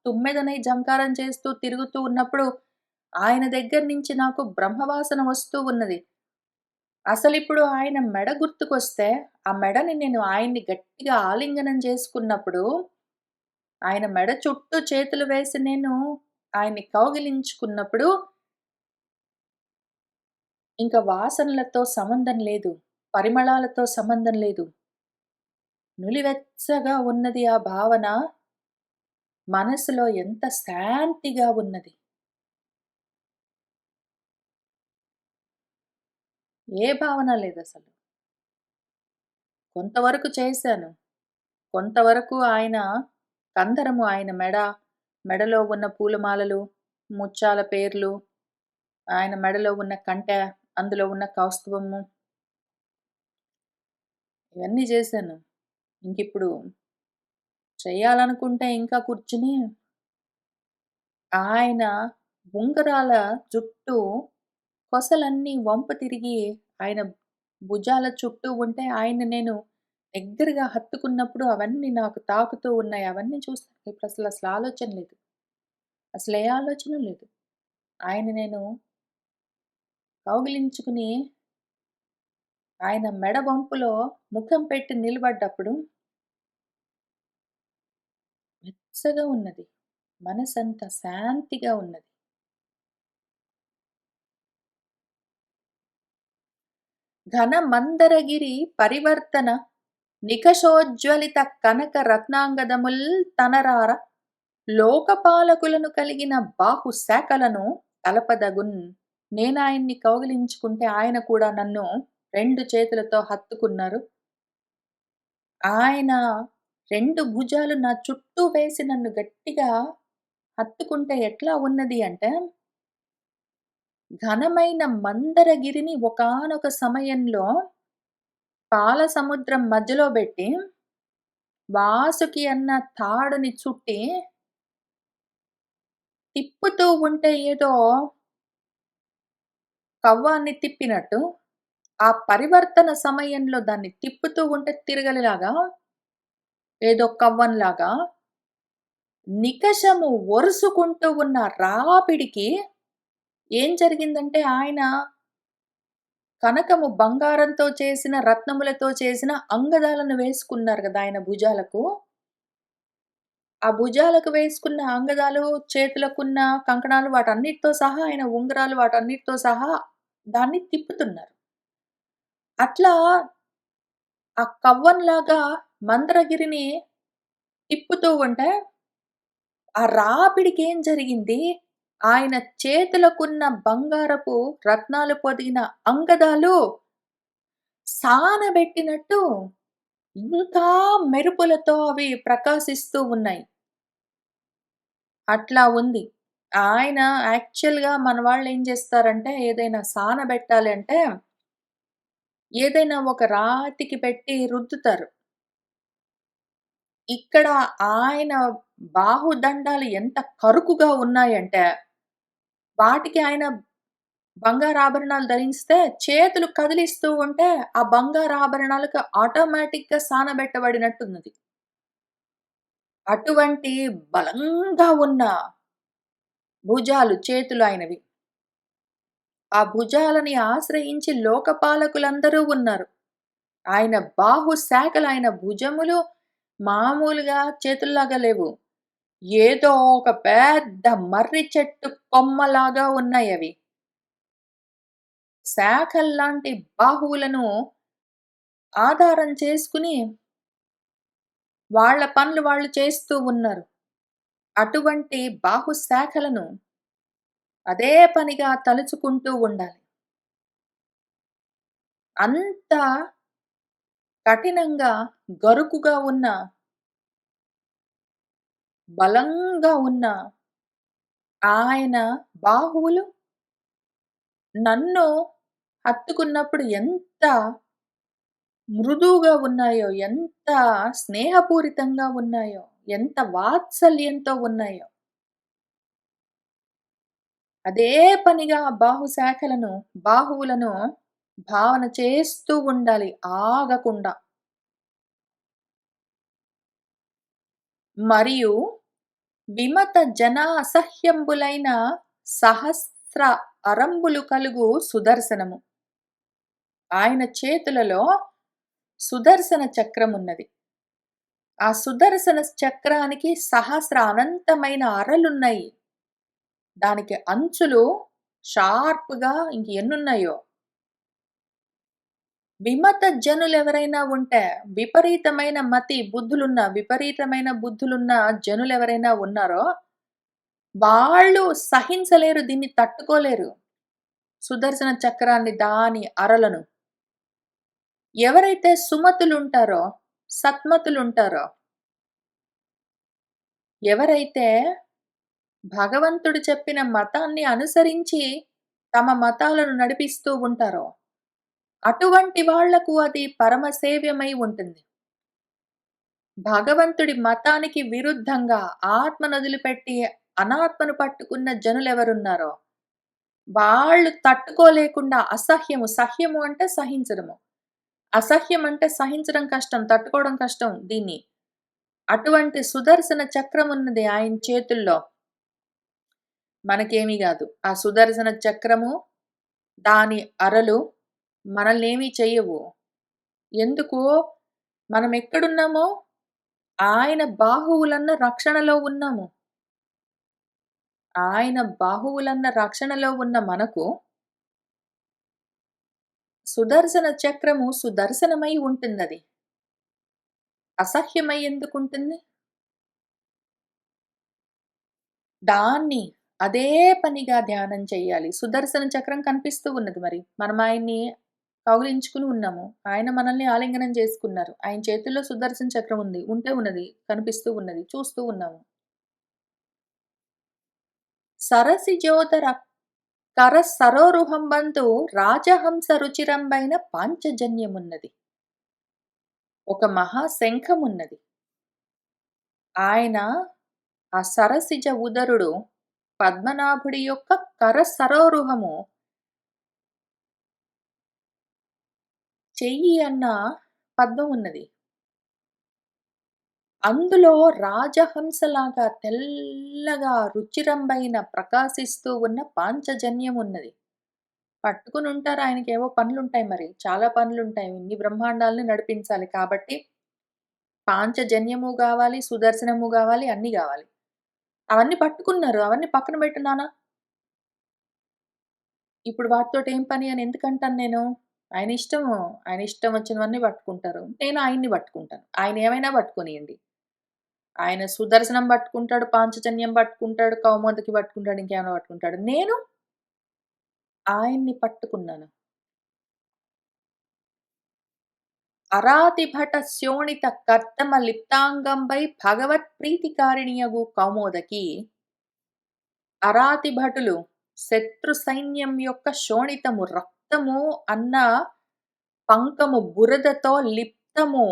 తుమ్మెదనై జంకారం చేస్తూ తిరుగుతూ ఉన్నప్పుడు ఆయన దగ్గర నుంచి నాకు బ్రహ్మవాసన వస్తూ ఉన్నది. అసలిప్పుడు ఆయన మెడ గుర్తుకొస్తే, ఆ మెడని నేను ఆయన్ని గట్టిగా ఆలింగనం చేసుకున్నప్పుడు, ఆయన మెడ చుట్టూ చేతులు వేసి నేను ఆయన్ని కౌగిలించుకున్నప్పుడు, ఇంక వాసనలతో సంబంధం లేదు. పరిమళాలతో సంబంధం లేదు. నులివెచ్చగా ఉన్నది ఆ భావన. మనసులో ఎంత శాంతిగా ఉన్నది. ఏ భావన లేదసలు. కొంతవరకు చేశాను. కొంతవరకు ఆయన కందరము ఆయన మెడలో ఉన్న పూలమాలలు, ముత్యాల పేర్లు, ఆయన మెడలో ఉన్న కంటె, అందులో ఉన్న కౌస్తుభము ఇవన్నీ జేశాను. ఇంకిప్పుడు చెయ్యాలనుకుంటే ఇంకా కూర్చుని ఆయన ఉంగరాల జుట్టు కొసలన్నీ వంపు తిరిగి ఆయన భుజాల చుట్టూ ఉంటే ఆయన్ని నేను దగ్గరగా హత్తుకున్నప్పుడు అవన్నీ నాకు తాకుతూ ఉన్నాయి. అవన్నీ చూస్తే ఇప్పుడసలసలు ఆలోచన లేదు. అసలే ఆలోచన లేదు. ఆయన నేను కౌగిలించుకుని ఆయన మెడ వంపులో ముఖం పెట్టి నిలబడ్డప్పుడు వెచ్చగా ఉన్నది. మనసంతా శాంతిగా ఉన్నది. ఘన మందరగిరి పరివర్తన నికషోజ్వలిత కనక రత్నాంగదముల్ తనరార లోకపాలకులను కలిగిన బాహు శాఖలను తలపదగున్. నేనాయన్ని కౌగిలించుకుంటే ఆయన కూడా నన్ను 2 చేతులతో హత్తుకున్నారు. ఆయన 2 భుజాలు నా చుట్టూ వేసి నన్ను గట్టిగా హత్తుకుంటే ఎట్లా ఉన్నది అంటే, ఘనమైన మందరగిరిని ఒకానొక సమయంలో పాల సముద్రం మధ్యలో బెట్టి, వాసుకి అన్న తాడుని చుట్టి, తిప్పుతూ ఉంటే ఏదో కవ్వాన్ని తిప్పినట్టు, ఆ పరివర్తన సమయంలో దాన్ని తిప్పుతూ ఉంటే తిరగలిలాగా, ఏదో కవ్వంలాగా, నికషము ఒరుసుకుంటూ ఉన్న రాపిడికి ఏం జరిగిందంటే ఆయన కనకము బంగారంతో చేసిన, రత్నములతో చేసిన అంగదాలను వేసుకున్నారు గదా! ఆయన భుజాలకు. ఆ భుజాలకు వేసుకున్న అంగదాలు, చేతులకున్న కంకణాలు వాటన్నిటితో సహా ఆయన ఉంగరాలు వాటన్నిటితో సహా దాన్ని తిప్పుతున్నారు. అట్లా ఆ కవ్వంలాగా మందరగిరిని తిప్పుతూ ఉంటే, ఆ రాపిడికేం జరిగింది, ఆయన చేతులకున్న బంగారపు రత్నాలు పొదిగిన అంగదాలు సానబెట్టినట్టు ఇంకా మెరుపులతో అవి ప్రకాశిస్తూ ఉన్నాయి. అట్లా ఉంది. ఆయన యాక్చువల్‌గా మన వాళ్ళేం జేస్తారంటే, ఏదైనా సానబెట్టాలి అంటే, ఏదైనా ఒక రాతికి పెట్టి రుద్దుతారు. ఇక్కడ ఆయన బాహుదండాలు ఎంత కరుకుగా ఉన్నాయంటే, వాటికి ఆయన బంగారు ఆభరణాలు ధరిస్తే చేతులు కదిలిస్తూ ఉంటే, ఆ బంగారు ఆభరణాలకు ఆటోమేటిక్‌గా సానబెట్టబడినట్టున్నది. అటువంటి బలంగా ఉన్న భుజాలు, చేతులు ఆయనవి. ఆ భుజాలని ఆశ్రయించి లోకపాలకులందరూ ఉన్నారు. ఆయన బాహు శాఖలు, ఆయన భుజములు మామూలుగా చేతుల్లాగా లేవు. ఏదో ఒక పెద్ద మర్రి చెట్టు కొమ్మలాగా ఉన్నాయవి. శాఖల్లాంటి బాహువులను ఆధారం చేసుకుని వాళ్ళ పనులు వాళ్ళు చేస్తూ ఉన్నారు. అటువంటి బాహుశాఖలను అదే పనిగా తలుచుకుంటూ ఉండాలి. అంత కఠినంగా, గరుకుగా ఉన్న, బలంగా ఉన్న ఆయన బాహువులు నన్ను హత్తుకున్నప్పుడు ఎంత మృదువుగా ఉన్నాయో, ఎంత స్నేహపూరితంగా ఉన్నాయో, ఎంత వాత్సల్యంతో ఉన్నాయో. అదే పనిగా బాహువులను భావన చేస్తూ ఉండాలి ఆగకుండా. మరియు విమత జనా అసహ్యంబులైన సహస్ర అరంబులు కలుగు సుదర్శనము. ఆయన చేతులలో సుదర్శన చక్రమున్నది. ఆ సుదర్శన చక్రానికి సహస్ర అనంతమైన అరలున్నాయి. దానికి అంచులు షార్ప్‌గా ఇంక ఎన్నున్నాయో. విమత జనులెవరైనా ఉంటే, విపరీతమైన బుద్ధులున్న జనులెవరైనా ఉన్నారో, వాళ్ళు సహించలేరు, దీన్ని తట్టుకోలేరు. సుదర్శన చక్రాన్ని, దాని అరలను. ఎవరైతే సుమతులుంటారో, సత్మతులుంటారో, ఎవరైతే భగవంతుడు చెప్పిన మతాన్ని అనుసరించి తమ మతాలను నడిపిస్తూ ఉంటారో, అటువంటి వాళ్లకు అది పరమ సేవ్యమై ఉంటుంది. భగవంతుడి మతానికి విరుద్ధంగా ఆత్మనొదిలిపెట్టి అనాత్మను పట్టుకున్న జనులెవరున్నారో, వాళ్ళు తట్టుకోలేకుండా సహ్యము అంటే సహించడము. అసహ్యం అంటే సహించడం కష్టం, తట్టుకోవడం కష్టం దీన్ని. అటువంటి సుదర్శన చక్రమున్నది ఆయన చేతుల్లో. మనకేమీ గాదు. ఆ సుదర్శన చక్రము, దాని అరలు మనల్నేమీ చెయ్యవు. ఎందుకు? మనమెక్కడున్నామో ఆయన బాహువులన్న రక్షణలో ఉన్నాము. ఆయన బాహువులన్న రక్షణలో ఉన్న మనకు సుదర్శన చక్రము సుదర్శనమై ఉంటుందది. అసహ్యమై ఎందుకుంటుంది? దాన్ని అదే పనిగా ధ్యానం చెయ్యాలి. సుదర్శన చక్రం కనిపిస్తూ ఉన్నది మరి. మనం ఆయన్ని కౌగిలించుకుని ఉన్నాము. ఆయన మనల్ని ఆలింగనం చేసుకున్నారు. ఆయన చేతుల్లో సుదర్శన చక్రం ఉంది. ఉన్నది. కనిపిస్తూ ఉన్నది. చూస్తూ ఉన్నాము. సరసిజోదర కర సరోరుహంబంతు రాజహంస రుచిరంబైన పాంచజన్యమున్నది. ఒక మహాశంఖమున్నది. ఆయన ఆ సరసిజ ఉదరుడు పద్మనాభుడి యొక్క కర సరోరుహము చెయ్యి అన్న పద్మం ఉన్నది. అందులో రాజహంసలాగా తెల్లగా రుచిరంబైన ప్రకాశిస్తూ ఉన్న పాంచజన్యం ఉన్నది. పట్టుకునుంటారు, ఆయనకేవో పనులుంటాయి మరి. చాలా పనులుంటాయి. ఇన్ని బ్రహ్మాండాల్ని నడిపించాలి కాబట్టి పాంచజన్యము గావాలి, సుదర్శనము గావాలి, అన్నీ గావాలి. అవన్నీ పట్టుకున్నారు. అవన్నీ పక్కన పెట్టు నాన్న. ఇప్పుడు వాటితోటి ఏం పని అని ఎందుకంటాను నేను? ఆయన ఇష్టము. ఆయన ఇష్టం వచ్చినవన్నీ పట్టుకుంటారు. నేను ఆయన్ని పట్టుకుంటాను. ఆయన ఏమైనా పట్టుకొనియండి. ఆయన సుదర్శనం పట్టుకుంటాడు, పాంచజన్యం పట్టుకుంటాడు, కౌమోదకి పట్టుకుంటాడు, ఇంకేమైనా పట్టుకుంటాడు. నేను ఆయన్ని పట్టుకున్నాను. అరాతిభట శోణిత కర్దమ లిప్తాంగంబై భగవత్ ప్రీతికారిణియగు కౌమోదకి అరాతిభటులు శత్రు సైన్యం యొక్క శోణితము రక్తము అన్న పంకము బురదతో లిప్తము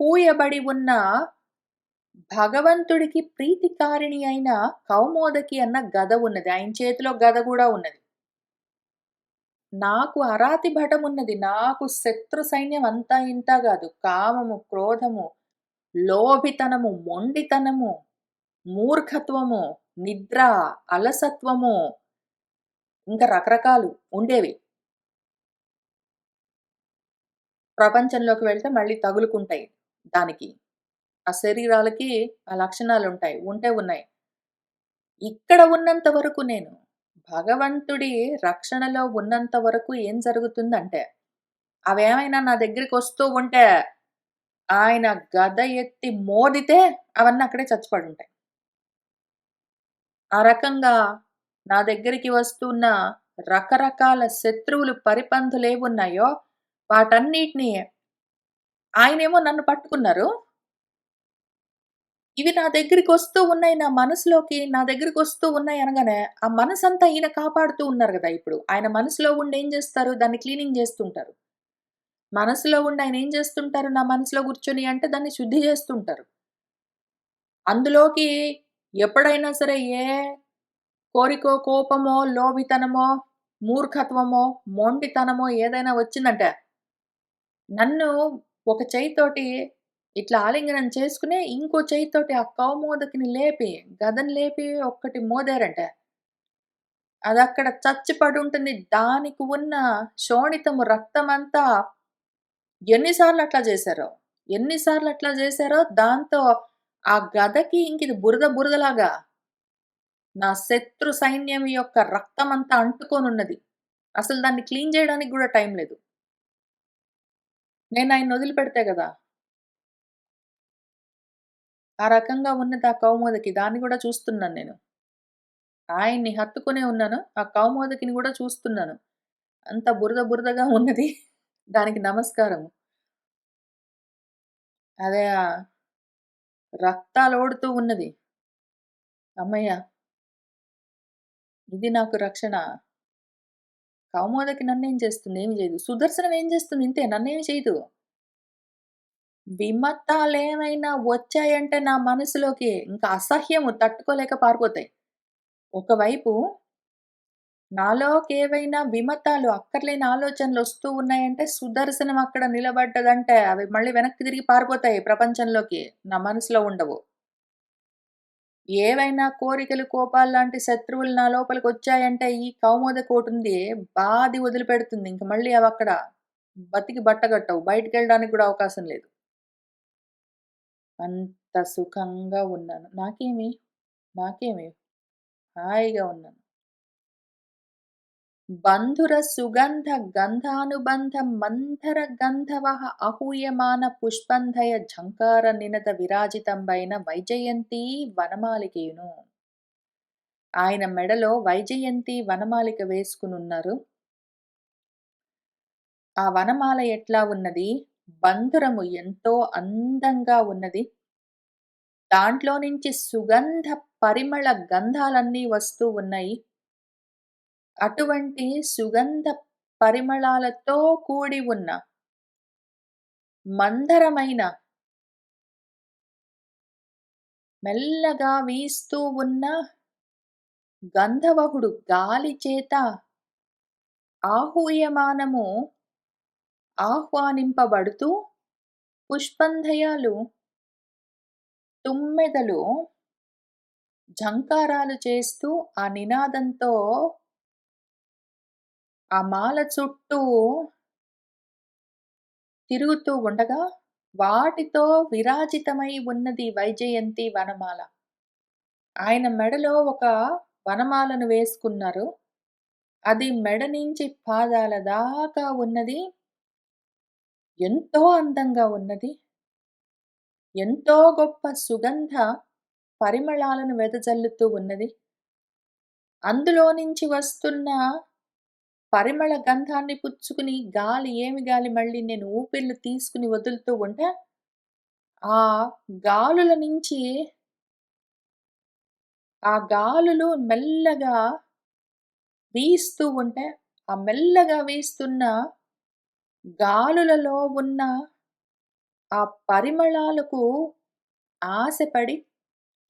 పూయబడి ఉన్న భగవంతుడికి ప్రీతికారిణి అయిన కౌమోదకి అన్న గద ఉన్నది. ఆయన చేతిలో గద గూడా ఉన్నది. నాకు అరాతి భటమున్నది. నాకు శత్రు సైన్యం అంతా ఇంతా గాదు. కామము, క్రోధము, లోభితనము, మొండితనము, మూర్ఖత్వము, నిద్ర, అలసత్వము ఇంకా రకరకాలు ఉండేవి. ప్రపంచంలోకి వెళ్తే మళ్ళీ తగులుకుంటాయి దానికి. ఆ శరీరాలకి ఆ లక్షణాలుంటాయి. ఉంటే ఉన్నాయి. ఇక్కడ ఉన్నంత వరకు నేను భగవంతుడి రక్షణలో ఉన్నంత వరకు ఏం జరుగుతుందంటే, అవేమైనా నా దగ్గరికొస్తూ ఉంటే, ఆయన గద ఎత్తి మోదితే అవన్నీ అక్కడే చచ్చిపడుంటాయి. ఆ రకంగా నా దగ్గరికి వస్తున్న రకరకాల శత్రువులు పరిపంతులేవున్నాయో, వాటన్నిటిని ఆయనేమో నన్ను పట్టుకున్నారు. ఇవి నా దగ్గరికొస్తూ ఉన్నాయి. నా మనసులోకి నా దగ్గరికొస్తూ ఉన్నాయి అనగానే, ఆ మనసంతా ఈయన కాపాడుతూ ఉన్నారు గదా! ఇప్పుడు. ఆయన మనసులో ఉండి ఏం జేస్తారు? దాన్ని క్లీనింగ్ జేస్తుంటారు. మనసులో ఉండి ఆయన ఏం జేస్తుంటారు? నా మనసులో గూర్చొని అంటే దాన్ని శుద్ధి జేస్తుంటారు. అందులోకి ఎప్పుడైనా సరే ఏ కోరికో, కోపమో, లోభితనమో, మూర్ఖత్వమో, మొండితనమో ఏదైనా వచ్చిందంటే, నన్ను ఒక చెయ్యితోటి ఇట్లా ఆలింగనం చేసుకొని, ఇంకో చెయ్యితోటి ఆ కౌమోదకిని లేపి, గదను లేపి ఒక్కటి మోదారంటే, అదక్కడ చచ్చి పడుంటుంది. దానికి ఉన్న శోణితము రక్తమంతా ఎన్ని సార్లు అట్లా జేశారో, ఎన్ని సార్లు అట్లా జేశారో, దాంతో ఆ గదకి ఇంకిది బురద బురదలాగా నా శత్రు సైన్యం యొక్క రక్తమంతా అంటుకొనున్నది. అసలు దాన్ని క్లీన్ జేయడానికి గూడా టైం లేదు. నేనాయన్ని వదిలిపెడితే గదా! ఆ రకంగా ఉన్నది ఆ కౌమోదకి. దాన్ని గూడా చూస్తున్నాను నేను. ఆయన్ని హత్తుకునే ఉన్నాను. ఆ కౌమోదకిని గూడా చూస్తున్నాను. అంత బురద బురదగా ఉన్నది. దానికి నమస్కారము. అదే రక్తాలోడుతూ ఉన్నది. హమ్మయ్య! ఇది నాకు రక్షణ. కౌమోదకి నన్నేం చేస్తుంది? ఏమి చేయదు. సుదర్శనం ఏం చేస్తుంది? ఇంతే నన్నేమి చేయదు. విమతాలేమైనా వచ్చాయంటే నా మనసులోకి ఇంకా అసహ్యము తట్టుకోలేక పారిపోతాయి. ఒకవైపు నాలోకేవైనా విమతాలు అక్కర్లేని ఆలోచనలొస్తూ ఉన్నాయంటే సుదర్శనం అక్కడ నిలబడ్డదంటే అవి మళ్ళీ వెనక్కి తిరిగి పారిపోతాయి ప్రపంచంలోకి. నా మనసులో ఉండవు. ఏవైనా కోరికలు, కోపాల్లాంటి శత్రువులు నా లోపలికొచ్చాయంటే ఈ కౌమోదకోటుంది బాది వదిలిపెడుతుంది. ఇంక మళ్ళీ అవక్కడ బతికి బట్టగట్టవు. బయటికెళ్ళడానికి గూడా అవకాశం లేదు. అంత సుఖంగా ఉన్నాను. నాకేమి హాయిగా ఉన్నాను. బంధుర సుగంధ గంధానుబంధ మంథర గంధవః అహూయమాన పుష్పంధయ ఝంకార నినద విరాజితంబైన వైజయంతి వనమాలికేయును. ఆయన మెడలో వైజయంతి వనమాలిక వేసుకునున్నారు. ఆ వనమాల ఎట్లా ఉన్నది? బంధురము ఎంతో అందంగా ఉన్నది. దాంట్లో నుంచి సుగంధ పరిమళ గంధాలన్నీ వస్తూ ఉన్నాయి. అటువంటి సుగంధ పరిమళాలతో కూడి ఉన్న మందరమైన మెల్లగా వీస్తూ ఉన్న గంధవహుడు గాలి చేత ఆహూయమానము ఆహ్వానింపబడుతూ పుష్పంధయాలు, తుమ్మెదలు ఝంకారాలు చేస్తూ ఆ నినాదంతో ఆ మాల చుట్టూ తిరుగుతూ ఉండగా, వాటితో విరాజితమై ఉన్నది వైజయంతి వనమాల. ఆయన మెడలో ఒక వనమాలను వేసుకున్నారు. అది మెడ నుంచి పాదాల దాకా ఉన్నది. ఎంతో అందంగా ఉన్నది. ఎంతో గొప్ప సుగంధ పరిమళాలను వెదజల్లుతూ ఉన్నది. అందులో నుంచి వస్తున్న పరిమళ గంధాన్ని పుచ్చుకుని ఏమి గాలి మళ్ళీ నేను ఊపిర్లు తీసుకొని వదులుతూ ఉంటే, ఆ గాలుల నుంచి ఆ గాలులు మెల్లగా వీస్తూ ఉంటే, ఆ మెల్లగా వీస్తున్న గాలులలో ఉన్న ఆ పరిమళాలకు ఆశపడి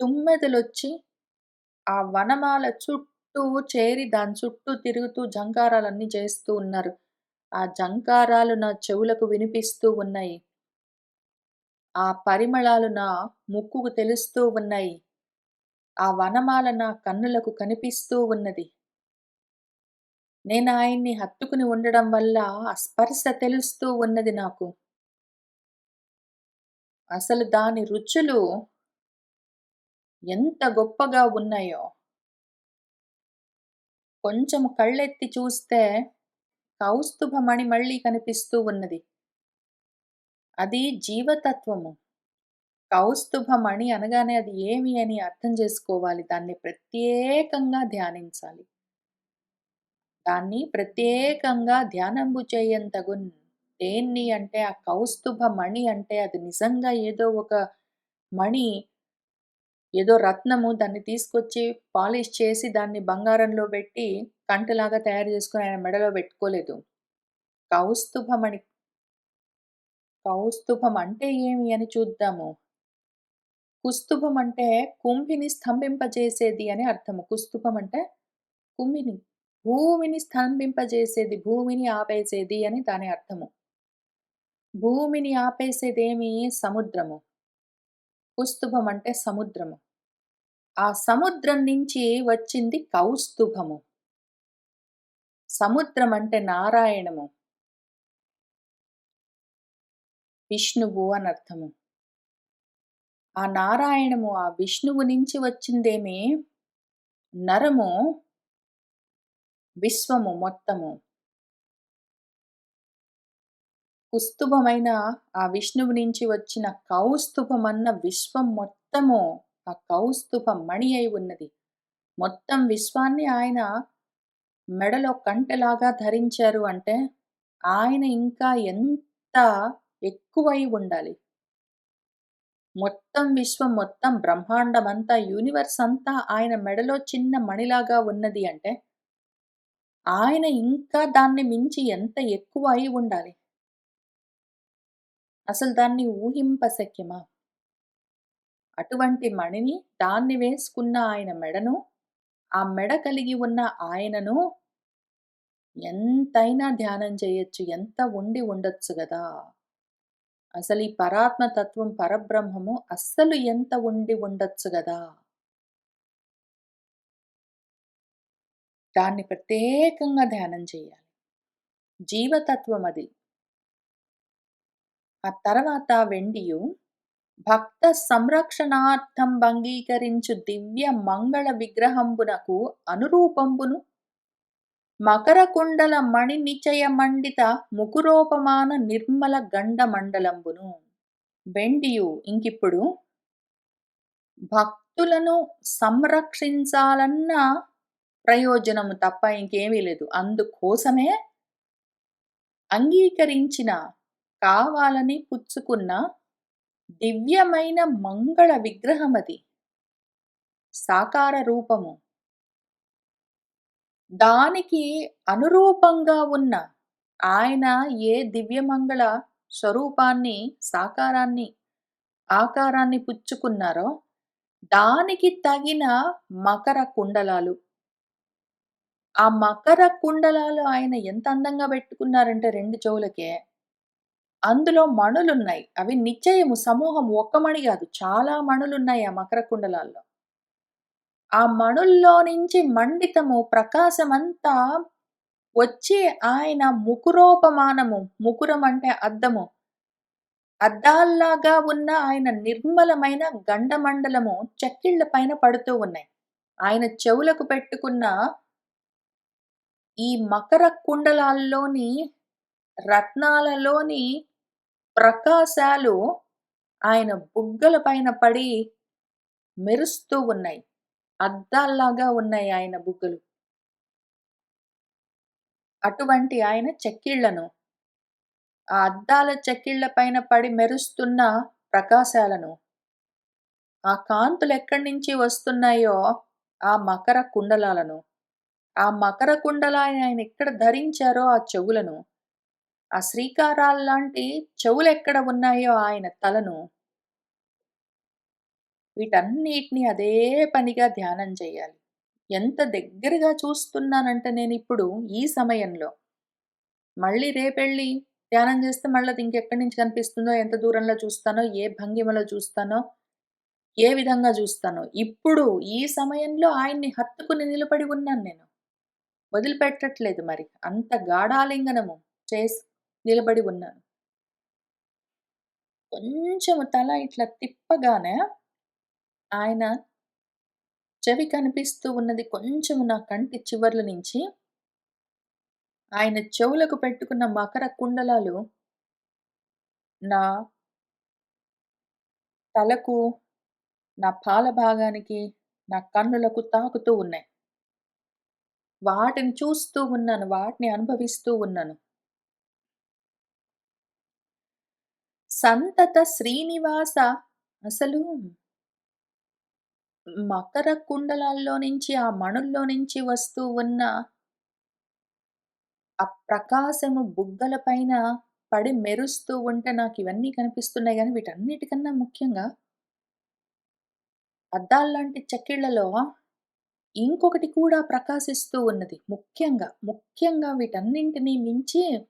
తుమ్మెదలొచ్చి ఆ వనమాల చుట్టూ చుట్టూ చేరి దాని చుట్టూ తిరుగుతూ జంకారాలన్నీ చేస్తూ ఉన్నారు. ఆ జంకారాలు నా చెవులకు వినిపిస్తూ ఉన్నాయి. ఆ పరిమళాలు నా ముక్కుకు తెలుస్తూ ఉన్నాయి. ఆ వనమాల నా కన్నులకు కనిపిస్తూ ఉన్నది. నేనాయన్ని హత్తుకుని ఉండడం వల్ల ఆ స్పర్శ తెలుస్తూ ఉన్నది నాకు. అసలు దాని రుచులు ఎంత గొప్పగా ఉన్నాయో! కొంచెం కళ్ళెత్తి చూస్తే కౌస్తుభమణి మళ్ళీ కనిపిస్తూ ఉన్నది. అది జీవతత్వము. కౌస్తుభమణి అనగానే అది ఏమి అని అర్థం చేసుకోవాలి. దాన్ని ప్రత్యేకంగా ధ్యానించాలి. దాన్ని ప్రత్యేకంగా ధ్యానంబు చేయంతగున్. దేన్ని అంటే ఆ కౌస్తుభ మణి అంటే అది నిజంగా ఏదో ఒక మణి, ఏదో రత్నము దాన్ని తీసుకొచ్చి పాలిష్ చేసి దాన్ని బంగారంలో బెట్టి కంఠలాగా తయారు చేసుకొని ఆయన మెడలో బెట్టుకోలేదు. కౌస్తుభమణి. కౌస్తుభం అంటే ఏమి అని చూద్దాము. కుస్తుభం అంటే కుంభిని స్తంభింపజేసేది అని అర్థము. కుస్తుభం అంటే కుంభిని. భూమిని స్తంభింపజేసేది, భూమిని ఆపేసేది అని దాని అర్థము. భూమిని ఆపేసేదేమి? సముద్రము. కుస్తుభం అంటే సముద్రము. ఆ సముద్రం నుంచి వచ్చింది కౌస్తుభము. సముద్రం అంటే నారాయణము. విష్ణువు అనర్థము. ఆ నారాయణము, ఆ విష్ణువు నుంచి వచ్చిందేమి? నరము, విశ్వము మొత్తము. కుస్తుభమైన ఆ విష్ణువు నుంచి వచ్చిన కౌస్తుభమన్న విశ్వం మొత్తము ఆ కౌస్తుభ మణి అయి ఉన్నది. మొత్తం విశ్వాన్ని ఆయన మెడలో కంటెలాగా ధరించారు అంటే, ఆయన ఇంకా ఎంత ఎక్కువై ఉండాలి. మొత్తం విశ్వం, మొత్తం బ్రహ్మాండమంతా, యూనివర్స్ అంతా ఆయన మెడలో చిన్న మణిలాగా ఉన్నది అంటే, ఆయన ఇంకా దాన్ని మించి ఎంత ఎక్కువ అయి ఉండాలి. అసలు దాన్ని ఊహింపశక్యమా? అటువంటి మణిని దాన్ని వేసుకున్న ఆయన మెడను, ఆ మెడ కలిగి ఉన్న ఆయనను ఎంతైనా ధ్యానం చేయొచ్చు. ఎంత ఉండి ఉండొచ్చు గదా! అసలీ పరాత్మ తత్వం, పరబ్రహ్మము అస్సలు ఎంత ఉండి ఉండొచ్చు గదా! దాన్ని ప్రత్యేకంగా ధ్యానం చేయాలి. జీవతత్వం అది. ఆ తర్వాత వెండియు భక్త సంరక్షణార్థం భంగీకరించు దివ్య మంగళ విగ్రహంబునకు అనురూపంబును మకరకుండల మణి నిచయ మండిత ముకురోపమాన నిర్మల గండ మండలంబును. వెండియు ఇంకిప్పుడు భక్తులను సంరక్షించాలన్న ప్రయోజనము తప్ప ఇంకేమీ లేదు. అందుకోసమే అంగీకరించిన, కావాలని పుచ్చుకున్న దివ్యమైన మంగళ విగ్రహమది. సాకార రూపము. దానికి అనురూపంగా ఉన్న ఆయన ఏ దివ్యమంగళ స్వరూపాన్ని, సాకారాన్ని, ఆకారాన్ని పుచ్చుకున్నారో దానికి తగిన మకర కుండలాలు. ఆ మకర కుండలాలు ఆయన ఎంత అందంగా పెట్టుకున్నారంటే 2 చెవులకే. అందులో మణులున్నాయి. అవి నిశ్చయము సమూహం ఒక్క మణి గాదు. చాలా మణులున్నాయి ఆ మకర కుండలాల్లో. ఆ మణుల్లో నుంచి మండితము ప్రకాశమంతా వచ్చి ఆయన ముకురోపమానము. ముకురం అంటే అద్దము. అద్దాల్లాగా ఉన్న ఆయన నిర్మలమైన గండమండలము చెక్కిళ్ళ పైన పడుతూ ఉన్నాయి. ఆయన చెవులకు పెట్టుకున్న ఈ మకర కుండలాల్లోని రత్నాలలోని ప్రకాశాలు ఆయన బుగ్గల పైన పడి మెరుస్తూ ఉన్నాయి. అద్దాల్లాగా ఉన్నాయి ఆయన బుగ్గలు. అటువంటి ఆయన చెక్కిళ్ళను, ఆ అద్దాల చెక్కిళ్ళ పైన పడి మెరుస్తున్న ప్రకాశాలను, ఆ కాంతులెక్కడి నుంచి వస్తున్నాయో ఆ మకర కుండలాలను, ఆ మకర కుండలాన్ని ఆయన ఎక్కడ ధరించారో ఆ చెవులను, ఆ శ్రీకారాల్లాంటి చెవులెక్కడ ఉన్నాయో ఆయన తలను, వీటన్నిటిని అదే పనిగా ధ్యానం చేయాలి. ఎంత దగ్గరగా చూస్తున్నానంటే నేనిప్పుడు ఈ సమయంలో, మళ్ళీ రేపెళ్ళి ధ్యానం చేస్తే మళ్ళది ఇంకెక్కడి నుంచి కనిపిస్తుందో, ఎంత దూరంలో చూస్తానో, ఏ భంగిమలో చూస్తానో, ఏ విధంగా చూస్తానో. ఇప్పుడు ఈ సమయంలో ఆయన్ని హత్తుకుని నిలబడి ఉన్నాను నేను. వదిలిపెట్టట్లేదు మరి. అంత గాఢాలింగనము చేసి నిలబడి ఉన్నాను. కొంచెము తల ఇట్లా తిప్పగానే ఆయన చెవి కనిపిస్తూ ఉన్నది కొంచెం నా కంటి చివర్ల నుంచి. ఆయన చెవులకు పెట్టుకున్న మకర కుండలాలు నా తలకు, నా పాల భాగానికి, నా కన్నులకు తాకుతూ ఉన్నాయి. వాటిని చూస్తూ ఉన్నాను. వాటిని అనుభవిస్తూ ఉన్నాను. సంతత శ్రీనివాస అసలు మకర కుండలాల్లో నుంచి, ఆ మణుల్లో నుంచి వస్తూ ఉన్న ఆ ప్రకాశము బుగ్గల పైన పడి మెరుస్తూ ఉంటే నాకివన్నీ కనిపిస్తున్నాయి గానీ, వీటన్నిటికన్నా ముఖ్యంగా అద్దాల్లాంటి చెక్కిళ్లలో ఇంకొకటి కూడా ప్రకాశిస్తూ ఉన్నది. ముఖ్యంగా వీటన్నింటిని మించి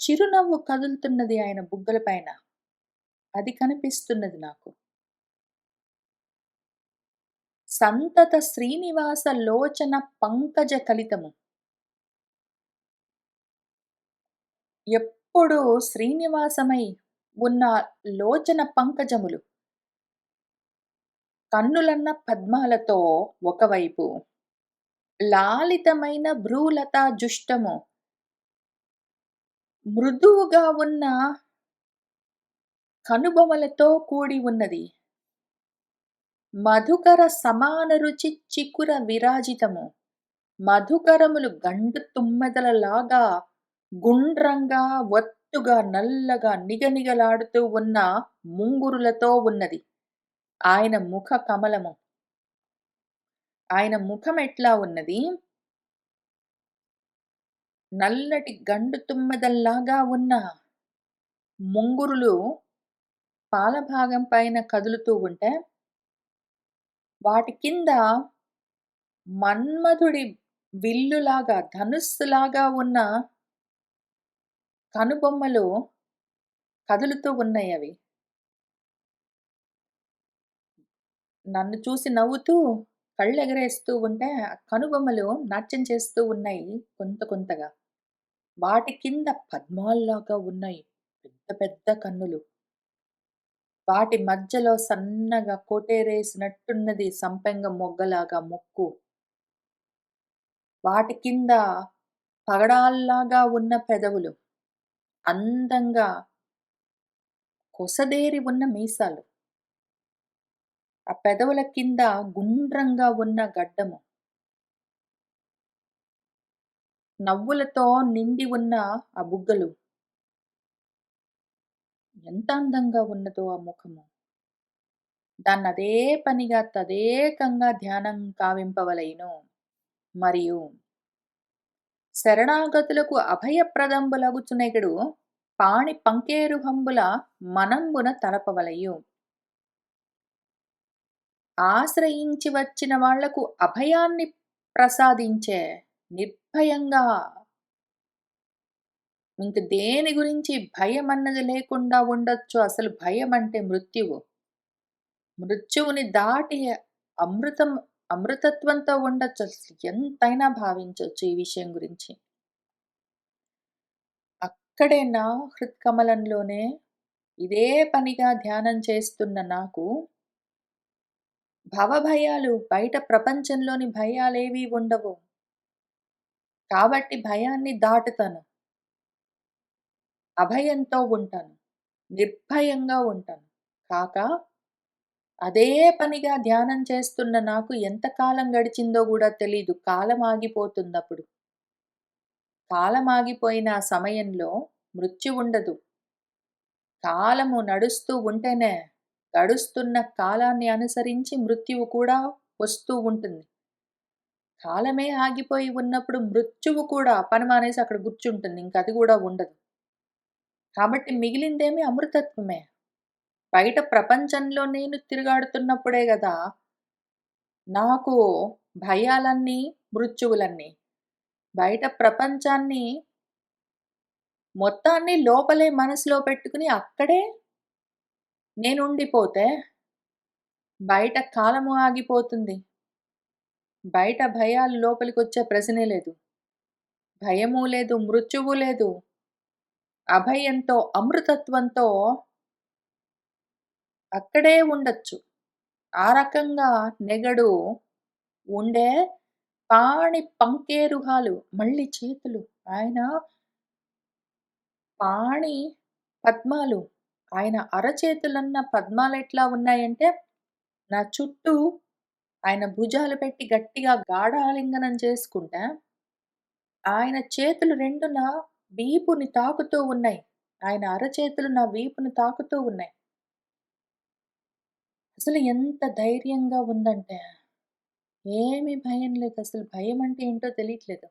చిరునవ్వు కదులుతున్నది ఆయన బుగ్గల పైన. అది కనిపిస్తున్నది నాకు. సంతత శ్రీనివాస లోచన పంకజ కలితము. ఎప్పుడూ శ్రీనివాసమై ఉన్న లోచన పంకజములు. కన్నులన్న పద్మాలతో ఒకవైపు, లాలితమైన భ్రూలతా జుష్టము. మృదువుగా ఉన్న కనుబొమలతో కూడి ఉన్నది. మధుకర సమాన రుచి చికుర విరాజితము. మధుకరములు గండు తుమ్మెదలలాగా గుండ్రంగా, ఒత్తుగా, నల్లగా నిగనిగలాడుతూ ఉన్న ముంగురులతో ఉన్నది. ఆయన ముఖ కమలము. ఆయన ముఖం ఎట్లా ఉన్నది? నల్లటి గండు తుమ్మెదల్లాగా ఉన్న ముంగురులు పాల భాగం పైన కదులుతూ ఉంటే, వాటి కింద మన్మధుడి విల్లులాగా, ధనుస్సులాగా ఉన్న కనుబొమ్మలు కదులుతూ ఉన్నయవి. నన్ను చూసి నవ్వుతూ కళ్ళెగరేస్తూ ఉంటే, ఆ కనుబొమ్మలు నాట్యం చేస్తూ ఉన్నాయి కొంతగా. వాటి కింద పద్మాల్లాగా ఉన్నాయి. పెద్ద పెద్ద కన్నులు. వాటి మధ్యలో సన్నగా కొటేరేసినట్టున్నది సంపెంగ మొగ్గలాగా ముక్కు. వాటి కింద పగడాల్లాగా ఉన్న పెదవులు. అందంగా కొసదేరి ఉన్న మీసాలు. ఆ పెదవుల కింద గుండ్రంగా ఉన్న గడ్డము. నవ్వులతో నిండి ఉన్న ఆ బుగ్గలు. ఎంత అందంగా ఉన్నదో ఆ ముఖము. దాన్నదే పనిగా తదేకంగా ధ్యానం కావింపవలెను. మరియు శరణాగతులకు అభయప్రదంబులగుచునెగడు పాణి పంకేరుహంబుల మనంబున తలపవలయు. ఆశ్రయించి వచ్చిన వాళ్లకు అభయాన్ని ప్రసాదించే నిర్భయంగా ఇంక దేని గురించి భయమన్నది లేకుండా ఉండొచ్చు. అసలు భయమంటే మృత్యువు. మృత్యువుని దాటి అమృతం అమృతత్వంతో ఉండొచ్చు. అసలు ఎంతైనా భావించొచ్చు ఈ విషయం గురించి. అక్కడే నా హృత్కమలంలోనే ఇదే పనిగా ధ్యానం చేస్తున్న నాకు భవభయాలు, బయట ప్రపంచంలోని భయాలేవీ ఉండవు. కాబట్టి భయాన్ని దాటుతాను. అభయంతో ఉంటాను. నిర్భయంగా ఉంటాను. కాక అదే పనిగా ధ్యానం చేస్తున్న నాకు ఎంత కాలం గడిచిందో గూడా తెలీదు. కాలం ఆగిపోతుందప్పుడు. కాలం ఆగిపోయిన ఆ సమయంలో మృత్యువుండదు. కాలము నడుస్తూ ఉంటేనే, గడుస్తున్న కాలాన్ని అనుసరించి మృత్యువు కూడా వస్తూ ఉంటుంది. కాలమే ఆగిపోయి ఉన్నప్పుడు మృత్యువు కూడా పని మానేసి అక్కడ కూర్చుంటుంది. ఇంకది గూడా ఉండదు. కాబట్టి మిగిలిందేమి అమృతత్వమే. బయట ప్రపంచంలో నేను తిరుగాడుతున్నప్పుడే గదా నాకు భయాలన్నీ, మృత్యువులన్నీ. బయట ప్రపంచాన్ని మొత్తాన్ని లోపలే మనసులో పెట్టుకొని అక్కడే నేనుండిపోతే బయట కాలము ఆగిపోతుంది. బయట భయాలు లోపలికొచ్చే ప్రశ్నే లేదు. భయము లేదు, మృత్యువు లేదు. అభయంతో, అమృతత్వంతో అక్కడే ఉండొచ్చు. ఆ రకంగా నెగడు ఉండే పాణి పంకేరుహాలు మళ్ళీ చేతులు. ఆయన పాణి పద్మాలు. ఆయన అరచేతులన్న పద్మాలెట్లా ఉన్నాయంటే, నా చుట్టూ ఆయన భుజాలు పెట్టి గట్టిగా గాఢాలింగనం చేసుకుంటే, ఆయన చేతులు 2 నా వీపుని తాకుతూ ఉన్నాయి. ఆయన అరచేతులు నా వీపుని తాకుతూ ఉన్నాయి. అసలు ఎంత ధైర్యంగా ఉందంటే, ఏమి భయం లేదు. అసలు భయమంటే ఏంటో తెలియట్లేదు.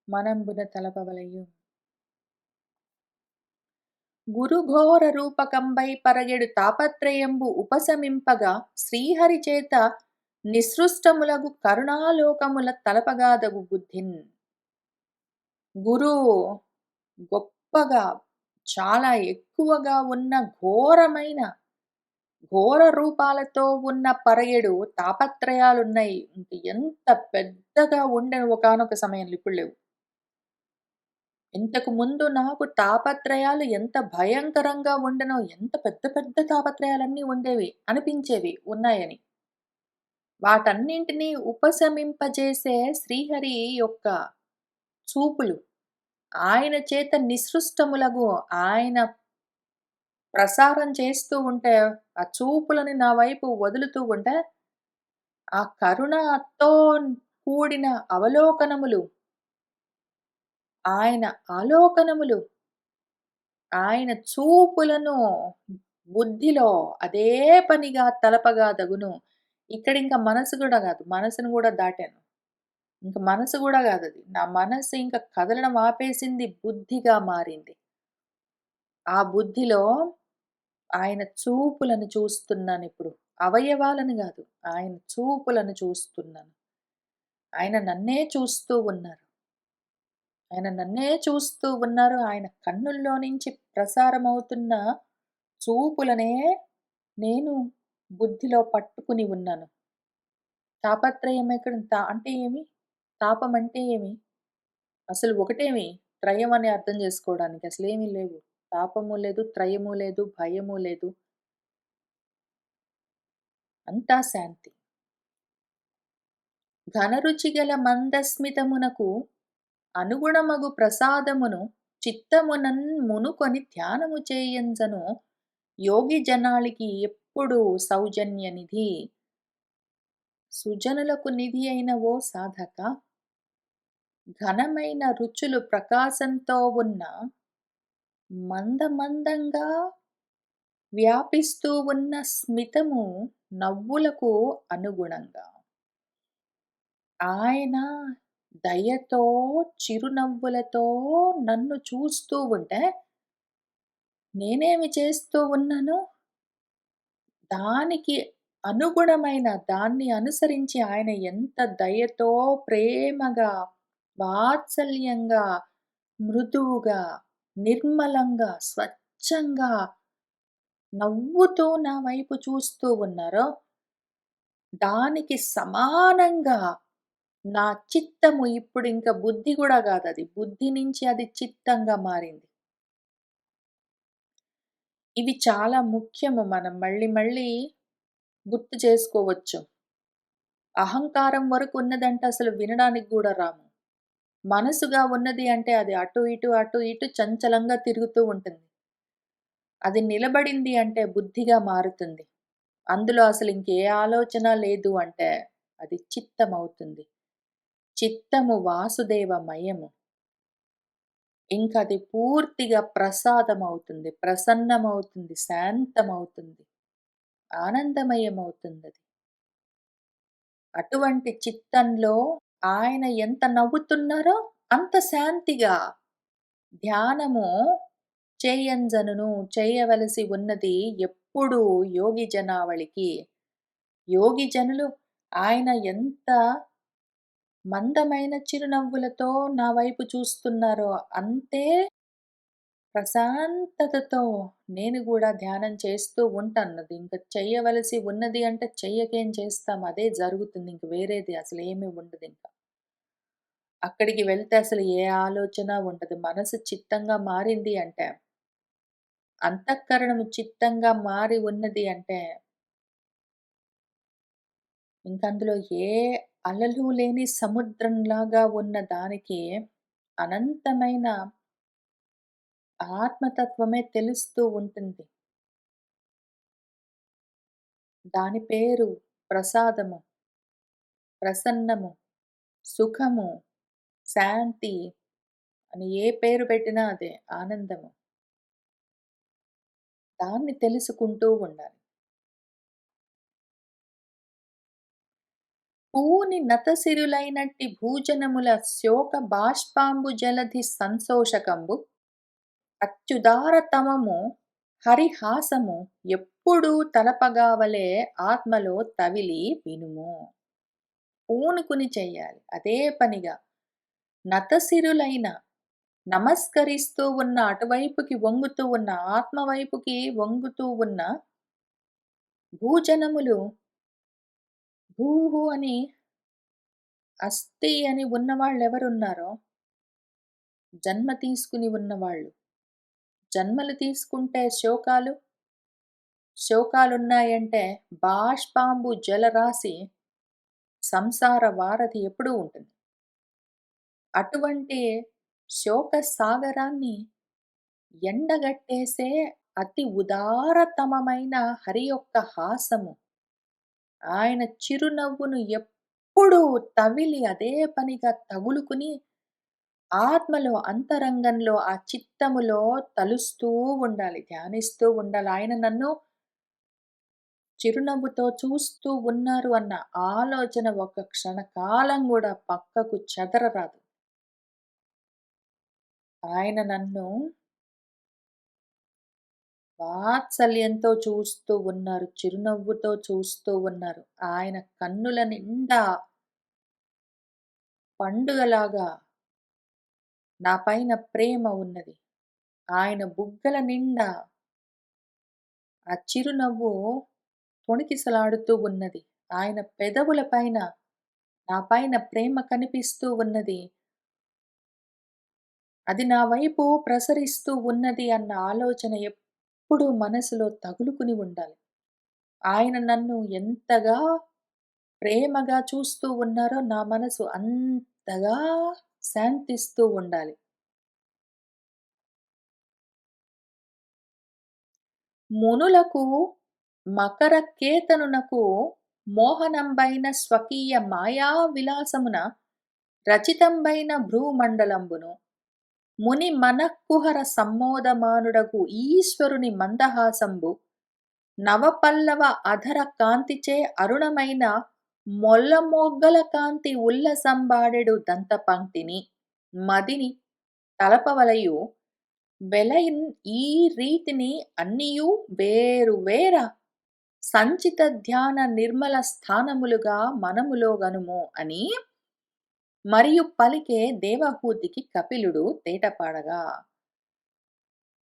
మనంబున తలపవలయు. గురుఘోర రూపకంబై పరగెడు తాపత్రయంబు ఉపశమింపగా శ్రీహరి చేత నిసృష్టములగు కరుణాలోకముల తలపగాదగు బుద్ధిన్. గురువు గొప్పగా చాలా ఎక్కువగా ఉన్న ఘోర రూపాలతో ఉన్న పరగెడు తాపత్రయాలున్నాయి. ఇంక ఎంత పెద్దగా ఉండెను ఒకానొక సమయంలో, ఇప్పుడు లేవు. ఇంతకు ముందు నాకు తాపత్రయాలు ఎంత భయంకరంగా ఉండెనో, ఎంత పెద్ద పెద్ద తాపత్రయాలన్నీ ఉండేవి, అనిపించేవి ఉన్నాయని. వాటన్నింటినీ ఉపశమింపజేసే శ్రీహరి యొక్క చూపులు, ఆయన చేత నిసృష్టములగు ఆయన ప్రసారం చేస్తూ ఉంటే, ఆ చూపులని నా వైపు వదులుతూ ఉంటే, ఆ కరుణతో కూడిన అవలోకనములు, ఆయన ఆలోకనములు, ఆయన చూపులను బుద్ధిలో అదే పనిగా తలపగా దగును. ఇక్కడింక మనసు గూడా గాదు. మనసును గూడా దాటాను. ఇంక మనసు గూడా గాదది. నా మనసు ఇంక కదలడం ఆపేసింది. బుద్ధిగా మారింది. ఆ బుద్ధిలో ఆయన చూపులను చూస్తున్నానిప్పుడు. అవయవాలను గాదు. ఆయన చూపులను చూస్తున్నాను. ఆయన నన్నే చూస్తూ ఉన్నారు. ఆయన నన్నే చూస్తూ ఉన్నారు. ఆయన కన్నుల్లో నుంచి ప్రసారమవుతున్న చూపులనే నేను బుద్ధిలో పట్టుకుని ఉన్నాను. తాపత్రయం ఎక్కడ అంటే ఏమి? తాపం అంటే ఏమి? అసలు ఒకటేమి త్రయం అని అర్థం చేసుకోవడానికి అసలేమీ లేవు. తాపము లేదు, త్రయము లేదు, భయము లేదు. అంతా శాంతి. ఘనరుచిగల మందస్మితమునకు అనుగుణమగు ప్రసాదమును చిత్తమునన్ మునుకొని ధ్యానము చేయంజను యోగి జనాళికి ఎప్పుడు సౌజన్య నిధి. సుజనులకు నిధి అయిన ఓ సాధక, ఘనమైన రుచులు ప్రకాశంతో ఉన్న మందంగా వ్యాపిస్తూ ఉన్న స్మితము నవ్వులకు అనుగుణంగా, ఆయన దయతో చిరునవ్వులతో నన్ను చూస్తూ ఉంటే నేనేమి చేస్తూ ఉన్నాను? దానికి అనుగుణమైన దాన్ని అనుసరించి ఆయన ఎంత దయతో, ప్రేమగా, వాత్సల్యంగా, మృదువుగా, నిర్మలంగా, స్వచ్ఛంగా నవ్వుతూ నా వైపు చూస్తూ ఉన్నారో, దానికి సమానంగా నా చిత్తము ఇప్పుడింక బుద్ధి గూడా గాదది. బుద్ధి నుంచి అది చిత్తంగా మారింది. ఇవి చాలా ముఖ్యము. మనం మళ్ళీ మళ్ళీ గుర్తు చేసుకోవచ్చు. అహంకారం వరకు ఉన్నదంటే అసలు వినడానికి గూడా రాము. మనసుగా ఉన్నది అంటే అది అటు ఇటు, అటు ఇటు చంచలంగా తిరుగుతూ ఉంటుంది. అది నిలబడింది అంటే బుద్ధిగా మారుతుంది. అందులో అసలు ఇంకే ఆలోచన లేదు అంటే అది చిత్తమవుతుంది. చిత్తము వాసుదేవమయము. ఇంకది పూర్తిగా ప్రసాదమవుతుంది, ప్రసన్నమవుతుంది, శాంతమవుతుంది, ఆనందమయమవుతుందది. అటువంటి చిత్తంలో ఆయన ఎంత నవ్వుతున్నారో అంత శాంతిగా ధ్యానము చేయంజనును చేయవలసి ఉన్నది ఎప్పుడూ యోగి జనావళికి. యోగి జనులు ఆయన ఎంత మందమైన చిరునవ్వులతో నా వైపు చూస్తున్నారో అంతే ప్రశాంతతతో నేను గూడా ధ్యానం చేస్తూ ఉంటాను. ఇంక చెయ్యవలసి ఉన్నది అంటే చెయ్యకేం చేస్తాం. అదే జరుగుతుంది. ఇంక వేరేది అసలేమి ఉండదింక. అక్కడికి వెళ్తే అసలు ఏ ఆలోచన ఉండదు. మనసు చిత్తంగా మారింది అంటే, అంతఃకరణము చిత్తంగా మారి ఉన్నది అంటే, ఇంకందులో ఏ అలలు లేని సముద్రంలాగా ఉన్న దానికి అనంతమైన ఆత్మతత్వమే తెలుస్తూ ఉంటుంది. దాని పేరు ప్రసాదము, ప్రసన్నము, సుఖము, శాంతి అని ఏ పేరు పెట్టినా అదే ఆనందము. దాన్ని తెలుసుకుంటూ ఉండాలి. పూని నతసిరులైనట్టి భూజనముల శోక బాష్పాంబు జలధి సంశోషకంబు అత్యుదారతమము హరిహాసము ఎప్పుడూ తలపగావలే ఆత్మలో తవిలి వినుము. పూనుకుని చెయ్యాలి. అదే పనిగా నతసిరులైన నమస్కరిస్తూ ఉన్న అటువైపుకి వంగుతూ ఉన్న ఆత్మ వైపుకి వంగుతూ ఉన్న భూజనములు భూహు అని అస్థి అని ఉన్నవాళ్ళెవరున్నారో జన్మ తీసుకుని ఉన్నవాళ్ళు. జన్మలు తీసుకుంటే శోకాలు, శోకాలున్నాయంటే బాష్పాంబు జలరాశి సంసార వారధి ఎప్పుడూ ఉంటుంది. అటువంటి శోక సాగరాన్ని ఎండగట్టేసే అతి ఉదారతమమైన హరి యొక్క హాసము. ఆయన చిరునవ్వును ఎప్పుడూ తవిలి అదే పనిగా తగులుకుని ఆత్మలో, అంతరంగంలో, ఆ చిత్తములో తలుస్తూ ఉండాలి. ధ్యానిస్తూ ఉండాలి. ఆయన నన్ను చిరునవ్వుతో చూస్తూ ఉన్నారు అన్న ఆలోచన ఒక క్షణకాలం గూడా పక్కకు చెదరరాదు. ఆయన నన్ను వాత్సల్యంతో చూస్తూ ఉన్నారు. చిరునవ్వుతో చూస్తూ ఉన్నారు. ఆయన కన్నుల నిండా పండుగలాగా నా పైన ప్రేమ ఉన్నది. ఆయన బుగ్గల నిండా ఆ చిరునవ్వు తొణికిసలాడుతూ ఉన్నది. ఆయన పెదవుల పైన నా పైన ప్రేమ కనిపిస్తూ ఉన్నది. అది నా వైపు ప్రసరిస్తూ ఉన్నది అన్న ఆలోచన ఎప్పుడూ మనసులో తగులుకుని ఉండాలి. ఆయన నన్ను ఎంతగా ప్రేమగా చూస్తూ ఉన్నారో నా మనసు అంతగా శాంతిస్తూ ఉండాలి. మునులకు మకరకేతనునకు మోహనంబైన స్వకీయ మాయా విలాసమున రచితంబైన భ్రూమండలంబును ముని మనఃకుహర సమ్మోదమానుడగు ఈశ్వరుని మందహాసంబు నవపల్లవ అధర కాంతిచే అరుణమైన మొల్లమొగ్గల కాంతి ఉల్లసంబాడెడు దంతపంక్తిని మదిని తలపవలయు వెలయిన్ ఈ రీతిని అన్నియు వేరు వేర సంచిత ధ్యాన నిర్మల స్థానములుగా మనములో గనుము అని మరియు పలికే దేవహూతికి కపిలుడు తేటపాడగా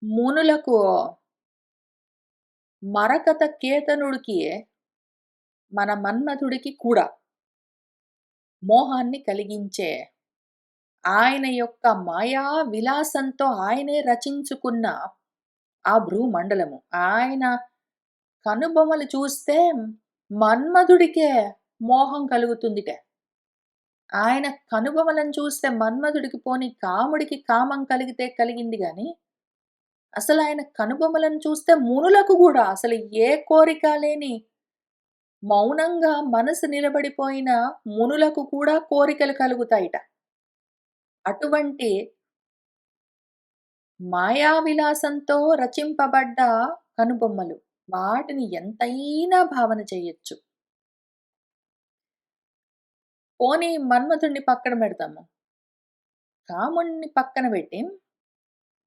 మునులకు మరకత కేతనుడికి మన మన్మథుడికి కూడా మోహాన్ని కలిగించే ఆయన యొక్క మాయా విలాసంతో ఆయనే రచించుకున్న ఆ భ్రూమండలము. ఆయన కనుబొమలు చూస్తే మన్మధుడికే మోహం కలుగుతుందిట. ఆయన కనుబొమలను చూస్తే మన్మధుడికి పోని కాముడికి కామం కలిగితే కలిగింది గాని, అసలాయన కనుబొమలను చూస్తే మునులకు గూడా అసలు ఏ కోరిక లేని మౌనంగా మనసు నిలబడిపోయిన మునులకు కూడా కోరికలు కలుగుతాయిట. అటువంటి మాయావిలాసంతో రచింపబడ్డ కనుబొమ్మలు. వాటిని ఎంతైనా భావన చెయ్యొచ్చు. పోనీ మన్మథుడిని పక్కన పెడదాము. కాముడిని పక్కన పెట్టి,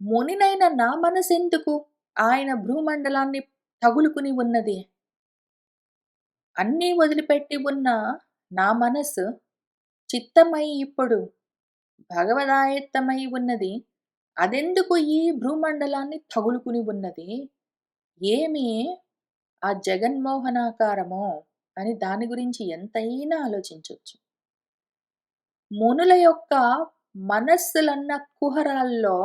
మునినైన నా మనసెందుకు ఆయన భ్రూమండలాన్ని తగులుకుని ఉన్నది? అన్నీ వదిలిపెట్టి ఉన్న నా మనస్సు చిత్తమై ఇప్పుడు భగవదాయత్తమై ఉన్నది. అదెందుకు ఈ భ్రూమండలాన్ని తగులుకుని ఉన్నది? ఏమి ఆ జగన్మోహనాకారమో అని దాని గురించి ఎంతైనా ఆలోచించొచ్చు. మునుల యొక్క మనస్సులన్న కుహరాల్లో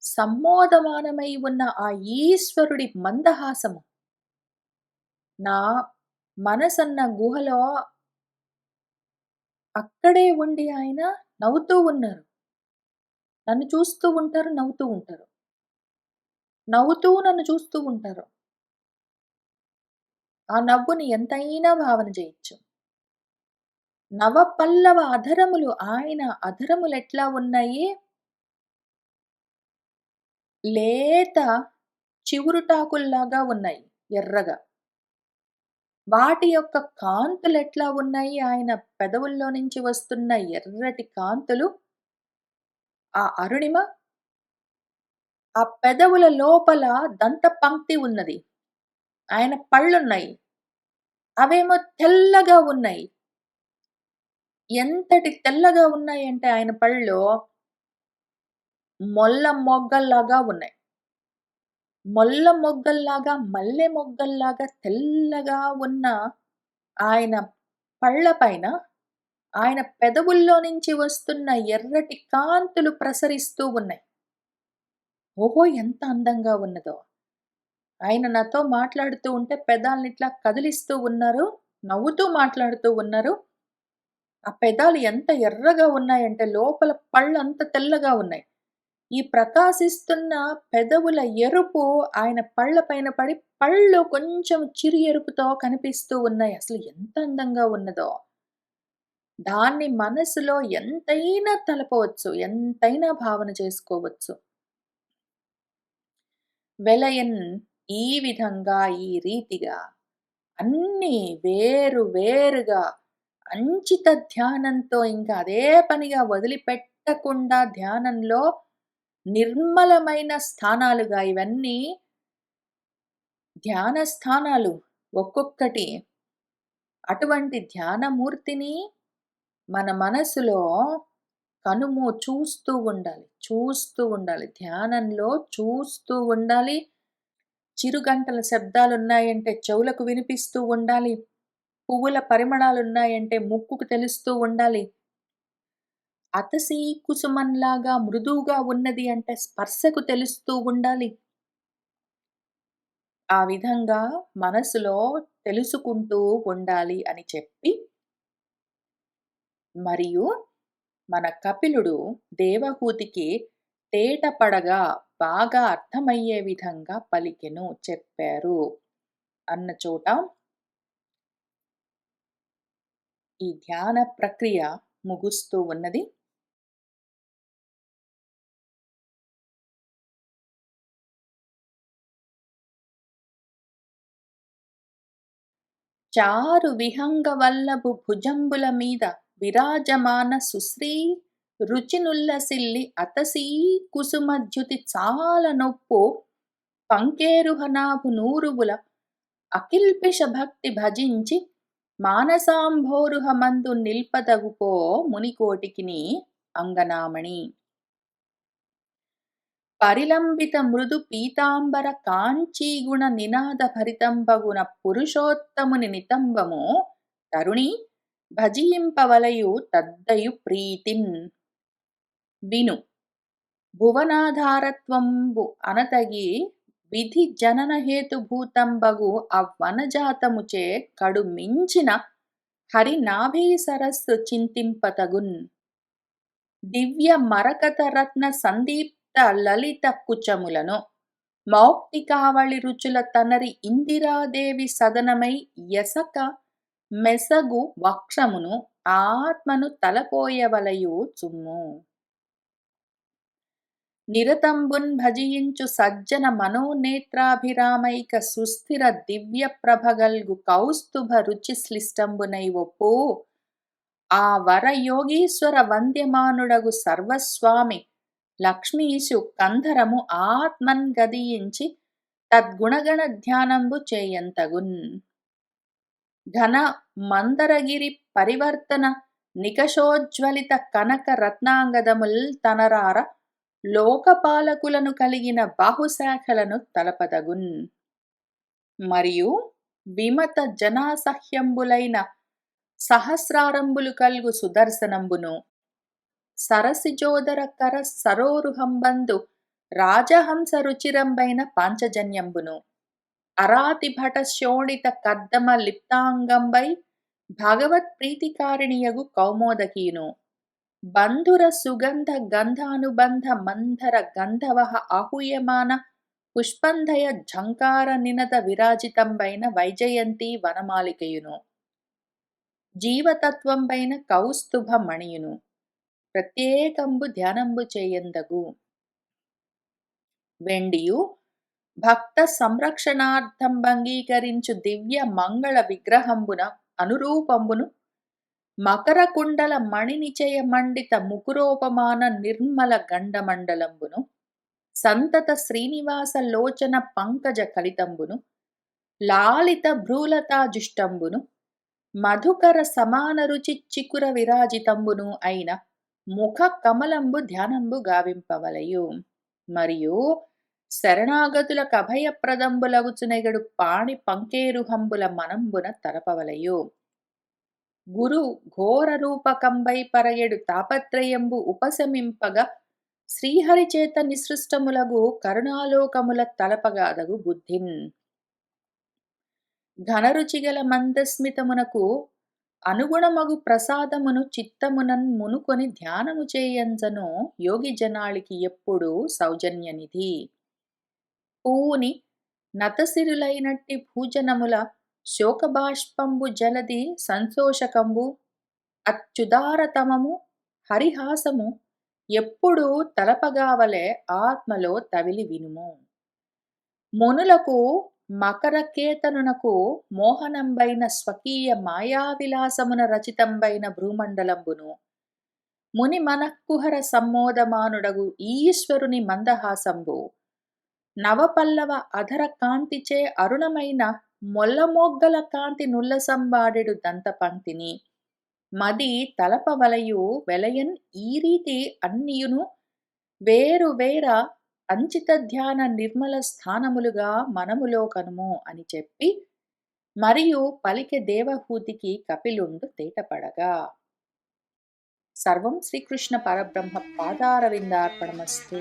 సమ్మోదమానమై ఉన్న ఆ ఈశ్వరుడి మందహాసము నా మనసన్న గుహలో అక్కడే ఉండి ఆయన నవ్వుతూ ఉన్నారు. నన్ను చూస్తూ ఉంటారు, నవ్వుతూ ఉంటారు. నవ్వుతూ నన్ను చూస్తూ ఉంటారు. ఆ నవ్వుని ఎంతైనా భావన చేయొచ్చు. నవపల్లవ అధరములు ఆయన అధరములెట్లా ఉన్నాయి? లేత చివురుటాకుల్లాగా ఉన్నాయి ఎర్రగా. వాటి యొక్క కాంతులెట్లా ఉన్నాయి? ఆయన పెదవుల్లో నుంచి వస్తున్న ఎర్రటి కాంతులు, ఆ అరుణిమ, ఆ పెదవుల లోపల దంతపంక్తి ఉన్నది. ఆయన పళ్ళున్నాయి. అవేమో తెల్లగా ఉన్నాయి. ఎంతటి తెల్లగా ఉన్నాయంటే ఆయన పళ్ళు మొల్ల మొగ్గల్లాగా ఉన్నాయి. మొల్ల మొగ్గల్లాగా, మల్లె మొగ్గల్లాగా తెల్లగా ఉన్న ఆయన పళ్ళ పైన, ఆయన పెదవుల్లో నుంచి వస్తున్న ఎర్రటి కాంతులు ప్రసరిస్తూ ఉన్నాయి. ఓహో! ఎంత అందంగా ఉన్నదో! ఆయన నాతో మాట్లాడుతూ ఉంటే పెదాలనిట్లా కదిలిస్తూ ఉన్నారు. నవ్వుతూ మాట్లాడుతూ ఉన్నారు. ఆ పెదాలు ఎంత ఎర్రగా ఉన్నాయంటే లోపల పళ్ళు అంత తెల్లగా ఉన్నాయి. ఈ ప్రకాశిస్తున్న పెదవుల ఎరుపు ఆయన పళ్ళ పైన పడి పళ్ళు కొంచెం చిరు ఎరుపుతో కనిపిస్తూ ఉన్నాయి. అసలు ఎంత అందంగా ఉన్నదో! దాన్ని మనసులో ఎంతైనా తలపవచ్చు. ఎంతైనా భావన చేసుకోవచ్చు. వెలయన్ ఈ విధంగా, ఈ రీతిగా అన్నీ వేరు వేరుగా అంచిత ధ్యానంతో ఇంకా అదే పనిగా వదిలిపెట్టకుండా ధ్యానంలో నిర్మలమైన స్థానాలుగా ఇవన్నీ ధ్యాన స్థానాలు ఒక్కొక్కటి. అటువంటి ధ్యానమూర్తిని మన మనసులో చూస్తూ ఉండాలి. చూస్తూ ఉండాలి. ధ్యానంలో చూస్తూ ఉండాలి. చిరుగంటల శబ్దాలున్నాయంటే చెవులకు వినిపిస్తూ ఉండాలి. పువ్వుల పరిమళాలున్నాయంటే ముక్కుకు తెలుస్తూ ఉండాలి. అతసీ కుసుమంలాగా మృదువుగా ఉన్నది అంటే స్పర్శకు తెలుస్తూ ఉండాలి. ఆ విధంగా మనసులో తెలుసుకుంటూ ఉండాలి అని చెప్పి, మరియు మన కపిలుడు దేవహూతికి తేటపడగా బాగా అర్థమయ్యే విధంగా పలికెను, చెప్పారు అన్న చోట ఈ ధ్యాన ప్రక్రియ ముగుస్తూ ఉన్నది. చారు విహంగ వల్లభు భుజంబుల మీద విరాజమాన సుశ్రీ రుచినుల్లసిల్లి అతసీ కుసుమద్యుతి చాల నొప్పు పంకేరుహనాభు నూరుబుల అకిల్పిష భక్తి భజించి మానసాంభోరుహ మందు నిల్పదగుపో మునికోటికిని అంగనామణి. పరిలంబిత మృదు పీతాంబర కాంచీగుణ నినాద భరితంబగున పురుషోత్తముని నితంబము తరుణి భజింపవలయు తద్దయు ప్రీతిన్. విను భువనాధారత్వంబు అనతగి విధి జనన హేతుభూతంబగు అవ్వనజాతముచే కడు మించిన హరి నాభీ సరస్సు చింతింపతగున్. దివ్య మరకత రత్న సందీప్త లలిత కుచములను మౌక్తికావళి రుచుల తనరి ఇందిరాదేవి సదనమై యసక మెసగు వక్షమును ఆత్మను తలపోయవలయు చుమ్ము. నిరతంబున్ భజించు సజ్జన మనోనేత్రాభిరామైక సుస్థిర దివ్య ప్రభగల్గు కౌస్తుభ రుచి శ్లిష్టంబునై ఒప్పు ఆ వరయోగీశ్వర వంద్యమానుడగు సర్వస్వామి లక్ష్మీషు కంధరము ఆత్మన్ గదియించి తద్గుణగణ ధ్యానంబు చేయంతగున్. ఘన మందరగిరి పరివర్తన నికషోజ్వలిత కనక రత్నాంగదముల్ తనరార లోకపాలకులను కలిగిన బాహుశాఖలను తలపదగున్. మరియు విమత జనాసహ్యంబులైన సహస్రారంబులు కల్గు సుదర్శనంబును సరసిజోదర కర సరోరుహంబందు రాజహంస రుచిరంబైన పాంచజన్యంబును అరాతిభట శోణిత కర్దమ లిప్తాంగంబై భగవత్ ప్రీతికారిణియగు కౌమోదకీను బంధుర సుగంధ గంధానుబంధ మంధర గంధవహ ఆహూయమాన పుష్పంధయ ఝంకార నినద విరాజితంబైన వైజయంతి వనమాలికయును జీవతత్వంబైన కౌస్తుభ మణియును ప్రత్యేకంబు ధ్యానంబు చేయందగు. వెండియు భక్త సంరక్షణార్థంబంగీకరించు దివ్య మంగళ విగ్రహంబున అనురూపంబును మకర కుండల మణినిచయ మండిత ముకురోపమాన నిర్మల గండమండలంబును సంతత శ్రీనివాస లోచన పంకజ కలితంబును లాలిత భ్రూలతాజుష్టంబును మధుకర సమాన రుచి చికుర విరాజితంబును అయిన ముఖ కమలంబు ధ్యానంబు గావింపవలయు. మరియు శరణాగతుల కభయప్రదంబులగుచునెగడు పాణి పంకేరుహంబుల మనంబున తలపవలయు. గురు ఘోర రూపకంబై పరగెడు తాపత్రయంబు ఉపశమింపగ శ్రీహరిచేత నిసృష్టములగు కరుణాలోకముల తలపగాదగు బుద్ధిన్. ఘనరుచిగల మందస్మితమునకు అనుగుణమగు ప్రసాదమును చిత్తమునన్ మునుకొని ధ్యానము చేయంజను యోగి జనాళికి ఎప్పుడు సౌజన్యనిధి. పూని నతసిరులైనట్టి భూజనముల శోకబాష్పంబు జలది సంతోషకంబు అత్యుదారతమము హరిహాసము ఎప్పుడు తలపగావలే ఆత్మలో తవిలి వినుము. మునులకు మకరకేతనునకు మోహనంబైన స్వకీయ మాయావిలాసమున రచితంబైన భ్రూమండలంబును ముని మనఃకుహర సమ్మోదమానుడగు ఈశ్వరుని మందహాసంబు నవపల్లవ అధర కాంతిచే అరుణమైన మొల్లమోగ్గల కాంతి నుల్లసంబాడెడు దంతపంక్తిని మది తలపవలయు వెలయన్ ఈ రీతి అన్నియును వేరు వేర అంచిత ధ్యాన నిర్మల స్థానములుగా మనములో కనుము అని చెప్పి మరియు పలికె దేవహూతికి కపిలుండు తేటపడగా. సర్వం శ్రీకృష్ణ పరబ్రహ్మ పాదారవిందార్పణమస్తు.